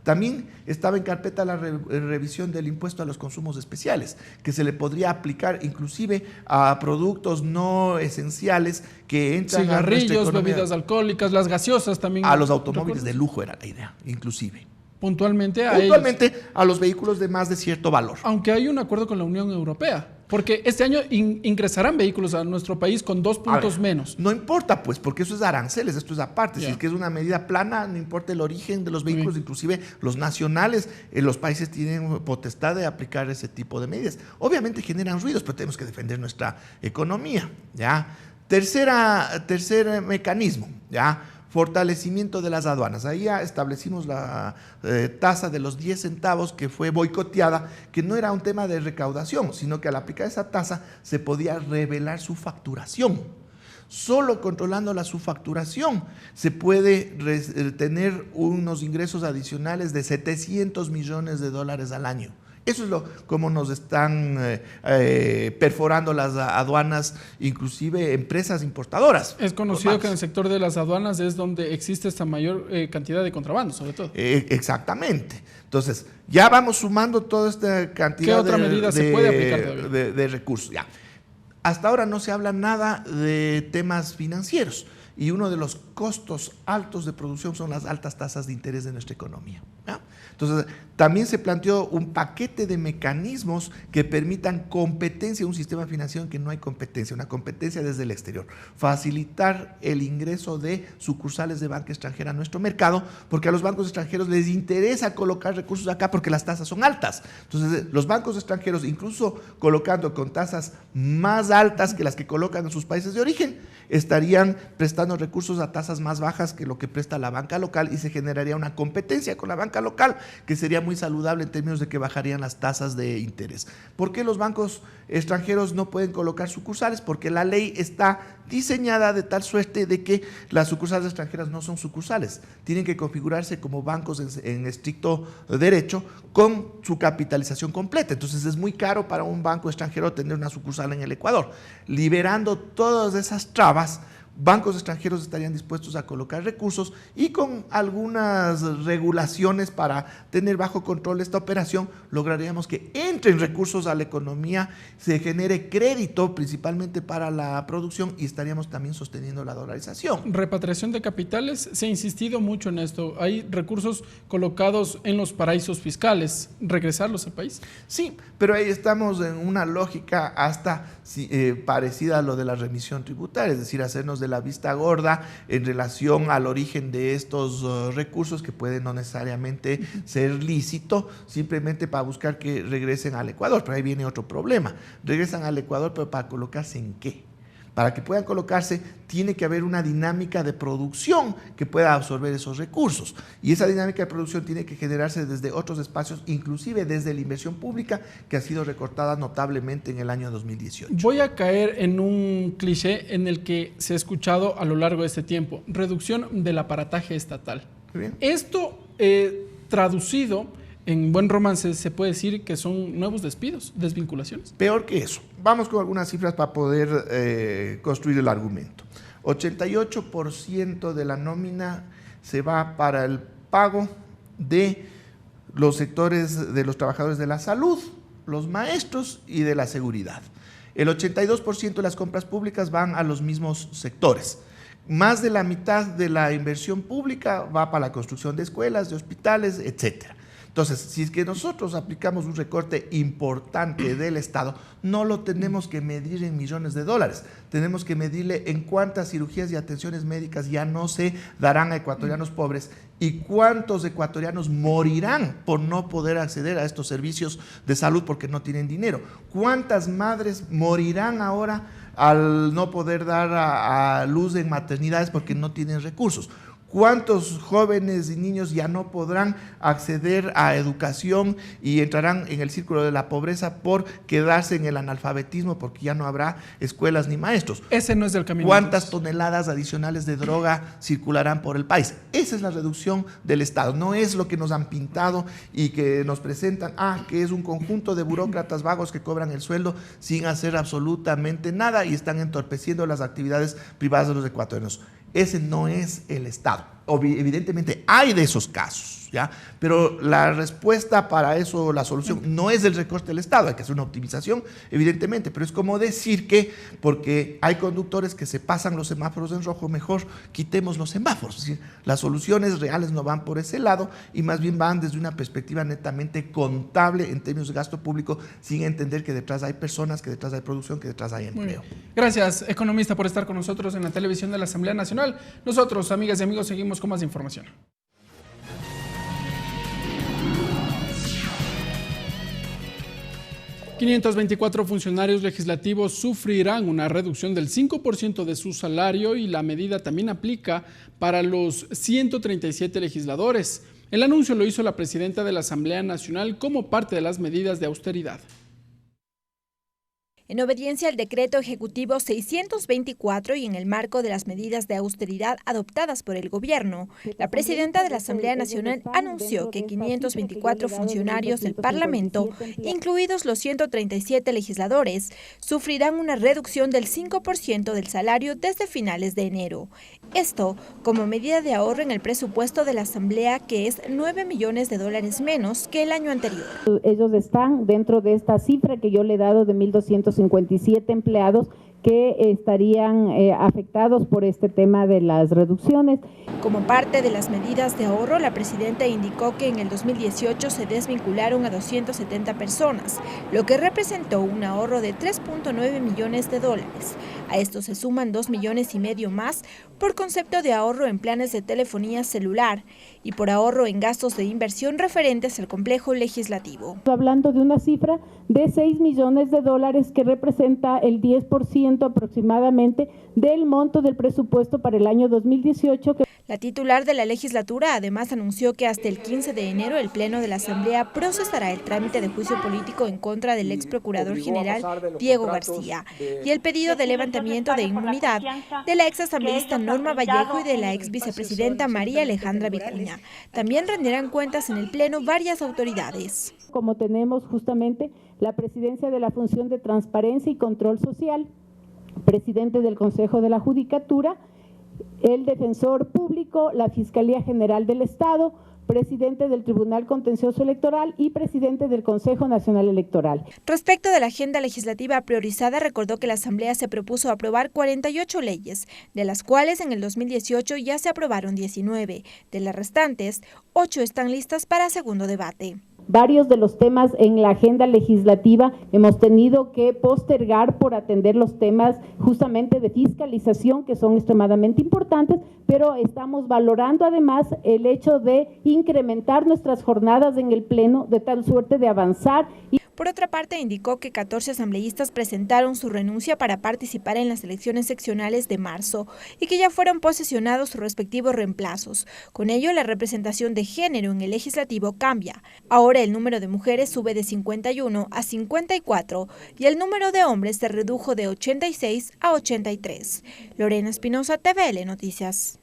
También estaba en carpeta la revisión del impuesto a los consumos especiales, que se le podría aplicar inclusive a productos no esenciales que entran cigarrillos, bebidas alcohólicas, las gaseosas también. A los automóviles de lujo era la idea, inclusive. Puntualmente a los vehículos de más de cierto valor. Aunque hay un acuerdo con la Unión Europea, porque este año ingresarán vehículos a nuestro país con 2 puntos menos. No importa, pues, porque eso es aranceles, esto es aparte. Si es que es una medida plana, no importa el origen de los vehículos, inclusive los nacionales, los países tienen potestad de aplicar ese tipo de medidas. Obviamente generan ruidos, pero tenemos que defender nuestra economía, ¿ya? Tercer mecanismo, ¿ya? Fortalecimiento de las aduanas. Ahí ya establecimos la tasa de los 10 centavos que fue boicoteada, que no era un tema de recaudación, sino que al aplicar esa tasa se podía revelar su facturación. Solo controlando la subfacturación se puede tener unos ingresos adicionales de $700 millones al año. Eso es como nos están perforando las aduanas, inclusive empresas importadoras. Es conocido que en el sector de las aduanas es donde existe esta mayor cantidad de contrabando, sobre todo. Exactamente. Entonces, ya vamos sumando toda esta cantidad. ¿Qué otra medida se puede aplicar de recursos? Ya. Hasta ahora no se habla nada de temas financieros. Y uno de los costos altos de producción son las altas tasas de interés de nuestra economía, ¿no? Entonces, también se planteó un paquete de mecanismos que permitan competencia en un sistema financiero en que no hay competencia, una competencia desde el exterior. Facilitar el ingreso de sucursales de banca extranjera a nuestro mercado, porque a los bancos extranjeros les interesa colocar recursos acá porque las tasas son altas. Entonces, los bancos extranjeros, incluso colocando con tasas más altas que las que colocan en sus países de origen, estarían prestando recursos a tasas más bajas que lo que presta la banca local y se generaría una competencia con la banca local que sería muy saludable en términos de que bajarían las tasas de interés. ¿Por qué los bancos extranjeros no pueden colocar sucursales? Porque la ley está diseñada de tal suerte de que las sucursales extranjeras no son sucursales, tienen que configurarse como bancos en estricto derecho con su capitalización completa. Entonces es muy caro para un banco extranjero tener una sucursal en el Ecuador. Liberando todas esas trabas, bancos extranjeros estarían dispuestos a colocar recursos y con algunas regulaciones para tener bajo control esta operación, lograríamos que entren recursos a la economía, se genere crédito principalmente para la producción y estaríamos también sosteniendo la dolarización. Repatriación de capitales, se ha insistido mucho en esto. Hay recursos colocados en los paraísos fiscales, ¿regresarlos al país? Sí, pero ahí estamos en una lógica hasta parecida a lo de la remisión tributaria, es decir, hacernos de la vista gorda en relación al origen de estos recursos que pueden no necesariamente ser lícito, simplemente para buscar que regresen al Ecuador. Pero ahí viene otro problema, regresan al Ecuador, pero ¿para colocarse en qué? Para que puedan colocarse, tiene que haber una dinámica de producción que pueda absorber esos recursos. Y esa dinámica de producción tiene que generarse desde otros espacios, inclusive desde la inversión pública, que ha sido recortada notablemente en el año 2018. Voy a caer en un cliché en el que se ha escuchado a lo largo de este tiempo: reducción del aparataje estatal. Bien. Esto, traducido en buen romance, se puede decir que son nuevos despidos, desvinculaciones. Peor que eso. Vamos con algunas cifras para poder construir el argumento. 88% de la nómina se va para el pago de los sectores de los trabajadores de la salud, los maestros y de la seguridad. El 82% de las compras públicas van a los mismos sectores. Más de la mitad de la inversión pública va para la construcción de escuelas, de hospitales, etcétera. Entonces, si es que nosotros aplicamos un recorte importante del Estado, no lo tenemos que medir en millones de dólares, tenemos que medirle en cuántas cirugías y atenciones médicas ya no se darán a ecuatorianos pobres y cuántos ecuatorianos morirán por no poder acceder a estos servicios de salud porque no tienen dinero, cuántas madres morirán ahora al no poder dar a luz en maternidades porque no tienen recursos. ¿Cuántos jóvenes y niños ya no podrán acceder a educación y entrarán en el círculo de la pobreza por quedarse en el analfabetismo porque ya no habrá escuelas ni maestros? Ese no es el camino. ¿Cuántas toneladas adicionales de droga circularán por el país? Esa es la reducción del Estado. No es lo que nos han pintado y que nos presentan, que es un conjunto de burócratas vagos que cobran el sueldo sin hacer absolutamente nada y están entorpeciendo las actividades privadas de los ecuatorianos. Ese no es el Estado. Evidentemente hay de esos casos, ¿ya? Pero la respuesta para eso, la solución, no es el recorte del Estado. Hay que hacer una optimización, evidentemente, pero es como decir que porque hay conductores que se pasan los semáforos en rojo, mejor quitemos los semáforos. Es decir, las soluciones reales no van por ese lado y más bien van desde una perspectiva netamente contable en términos de gasto público, sin entender que detrás hay personas, que detrás hay producción, que detrás hay empleo. Gracias, economista, por estar con nosotros en la televisión de la Asamblea Nacional. Nosotros, amigas y amigos, seguimos con más información. $524 funcionarios legislativos sufrirán una reducción del 5% de su salario y la medida también aplica para los 137 legisladores. El anuncio lo hizo la presidenta de la Asamblea Nacional como parte de las medidas de austeridad. En obediencia al decreto ejecutivo 624 y en el marco de las medidas de austeridad adoptadas por el gobierno, la presidenta de la Asamblea Nacional anunció que 524 funcionarios del Parlamento, incluidos los 137 legisladores, sufrirán una reducción del 5% del salario desde finales de enero. Esto como medida de ahorro en el presupuesto de la Asamblea, que es $9 millones menos que el año anterior. Ellos están dentro de esta cifra que yo le he dado de 1.257 empleados que estarían afectados por este tema de las reducciones. Como parte de las medidas de ahorro, la presidenta indicó que en el 2018 se desvincularon a 270 personas, lo que representó un ahorro de $3.9 millones. A esto se suman 2,5 millones más por concepto de ahorro en planes de telefonía celular y por ahorro en gastos de inversión referentes al complejo legislativo. Hablando de una cifra de $6 millones que representa el 10% aproximadamente del monto del presupuesto para el año 2018. La titular de la legislatura además anunció que hasta el 15 de enero el Pleno de la Asamblea procesará el trámite de juicio político en contra del ex procurador general Diego García y el pedido de levantamiento de inmunidad de la ex asambleísta Norma Vallejo y de la ex vicepresidenta María Alejandra Vicuña. También rendirán cuentas en el Pleno varias autoridades. Como tenemos justamente la presidencia de la Función de Transparencia y Control Social, presidente del Consejo de la Judicatura, el defensor público, la Fiscalía General del Estado, presidente del Tribunal Contencioso Electoral y presidente del Consejo Nacional Electoral. Respecto de la agenda legislativa priorizada, recordó que la Asamblea se propuso aprobar 48 leyes, de las cuales en el 2018 ya se aprobaron 19. De las restantes, 8 están listas para segundo debate. Varios de los temas en la agenda legislativa hemos tenido que postergar por atender los temas justamente de fiscalización, que son extremadamente importantes, pero estamos valorando además el hecho de incrementar nuestras jornadas en el Pleno de tal suerte de avanzar. Por otra parte, indicó que 14 asambleístas presentaron su renuncia para participar en las elecciones seccionales de marzo y que ya fueron posesionados sus respectivos reemplazos. Con ello, la representación de género en el legislativo cambia. Ahora el número de mujeres sube de 51 a 54 y el número de hombres se redujo de 86 a 83. Lorena Espinosa, TVL Noticias.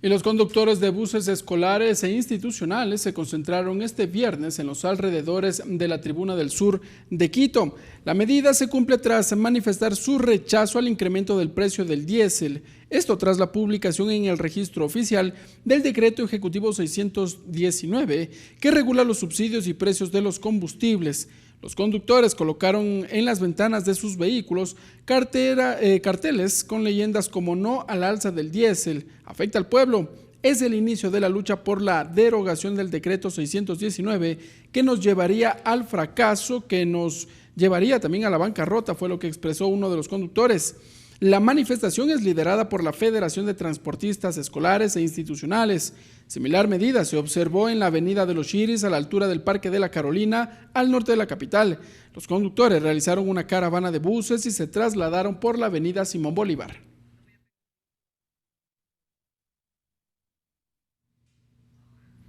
Y los conductores de buses escolares e institucionales se concentraron este viernes en los alrededores de la Tribuna del Sur de Quito. La medida se cumple tras manifestar su rechazo al incremento del precio del diésel. Esto tras la publicación en el registro oficial del Decreto Ejecutivo 619, que regula los subsidios y precios de los combustibles. Los conductores colocaron en las ventanas de sus vehículos carteles con leyendas como "No al alza del diésel, afecta al pueblo". Es el inicio de la lucha por la derogación del decreto 619 que nos llevaría al fracaso, que nos llevaría también a la bancarrota, fue lo que expresó uno de los conductores. La manifestación es liderada por la Federación de Transportistas Escolares e Institucionales. Similar medida se observó en la avenida de los Chiris, a la altura del Parque de la Carolina, al norte de la capital. Los conductores realizaron una caravana de buses y se trasladaron por la avenida Simón Bolívar.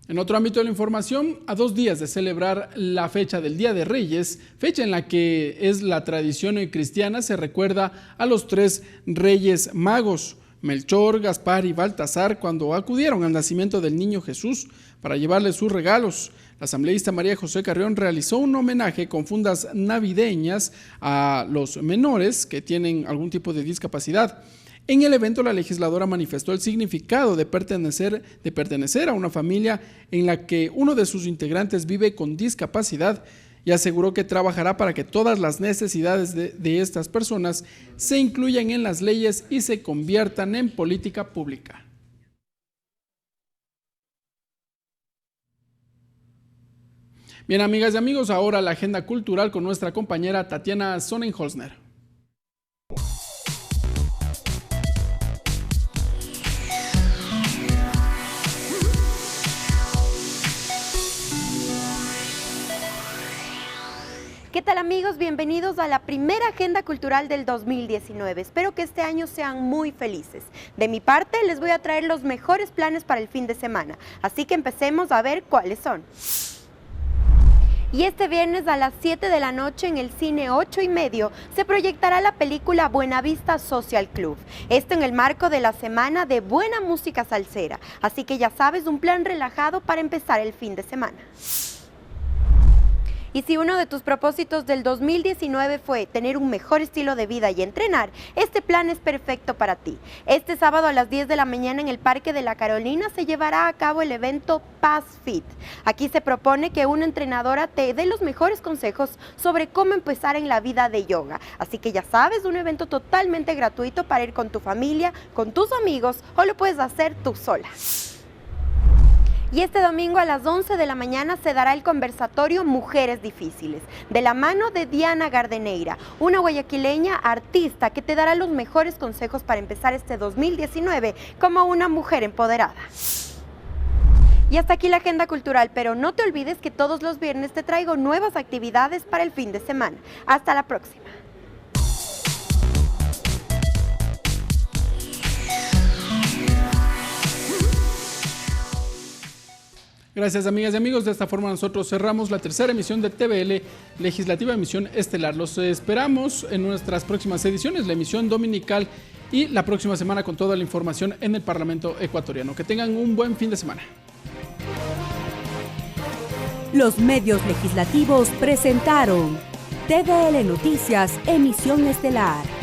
En otro ámbito de la información, a 2 días de celebrar la fecha del Día de Reyes, fecha en la que es la tradición cristiana, se recuerda a los 3 Reyes Magos, Melchor, Gaspar y Baltasar, cuando acudieron al nacimiento del niño Jesús para llevarle sus regalos. La asambleísta María José Carrión realizó un homenaje con fundas navideñas a los menores que tienen algún tipo de discapacidad. En el evento, la legisladora manifestó el significado de pertenecer a una familia en la que uno de sus integrantes vive con discapacidad y aseguró que trabajará para que todas las necesidades de estas personas se incluyan en las leyes y se conviertan en política pública. Bien, amigas y amigos, ahora la agenda cultural con nuestra compañera Tatiana Sonnenholzner. ¿Qué tal, amigos? Bienvenidos a la primera agenda cultural del 2019. Espero que este año sean muy felices. De mi parte, les voy a traer los mejores planes para el fin de semana. Así que empecemos a ver cuáles son. Y este viernes a las 7 de la noche en el cine 8:30 se proyectará la película Buenavista Social Club. Esto en el marco de la semana de buena música salsera. Así que ya sabes, un plan relajado para empezar el fin de semana. Y si uno de tus propósitos del 2019 fue tener un mejor estilo de vida y entrenar, este plan es perfecto para ti. Este sábado a las 10 de la mañana en el Parque de la Carolina se llevará a cabo el evento Paz Fit. Aquí se propone que una entrenadora te dé los mejores consejos sobre cómo empezar en la vida de yoga. Así que ya sabes, un evento totalmente gratuito para ir con tu familia, con tus amigos o lo puedes hacer tú sola. Y este domingo a las 11 de la mañana se dará el conversatorio Mujeres Difíciles, de la mano de Diana Gardeneira, una guayaquileña artista que te dará los mejores consejos para empezar este 2019 como una mujer empoderada. Y hasta aquí la agenda cultural, pero no te olvides que todos los viernes te traigo nuevas actividades para el fin de semana. Hasta la próxima. Gracias, amigas y amigos. De esta forma nosotros cerramos la tercera emisión de TVL Legislativa, emisión estelar. Los esperamos en nuestras próximas ediciones, la emisión dominical y la próxima semana con toda la información en el Parlamento ecuatoriano. Que tengan un buen fin de semana. Los medios legislativos presentaron TVL Noticias, emisión estelar.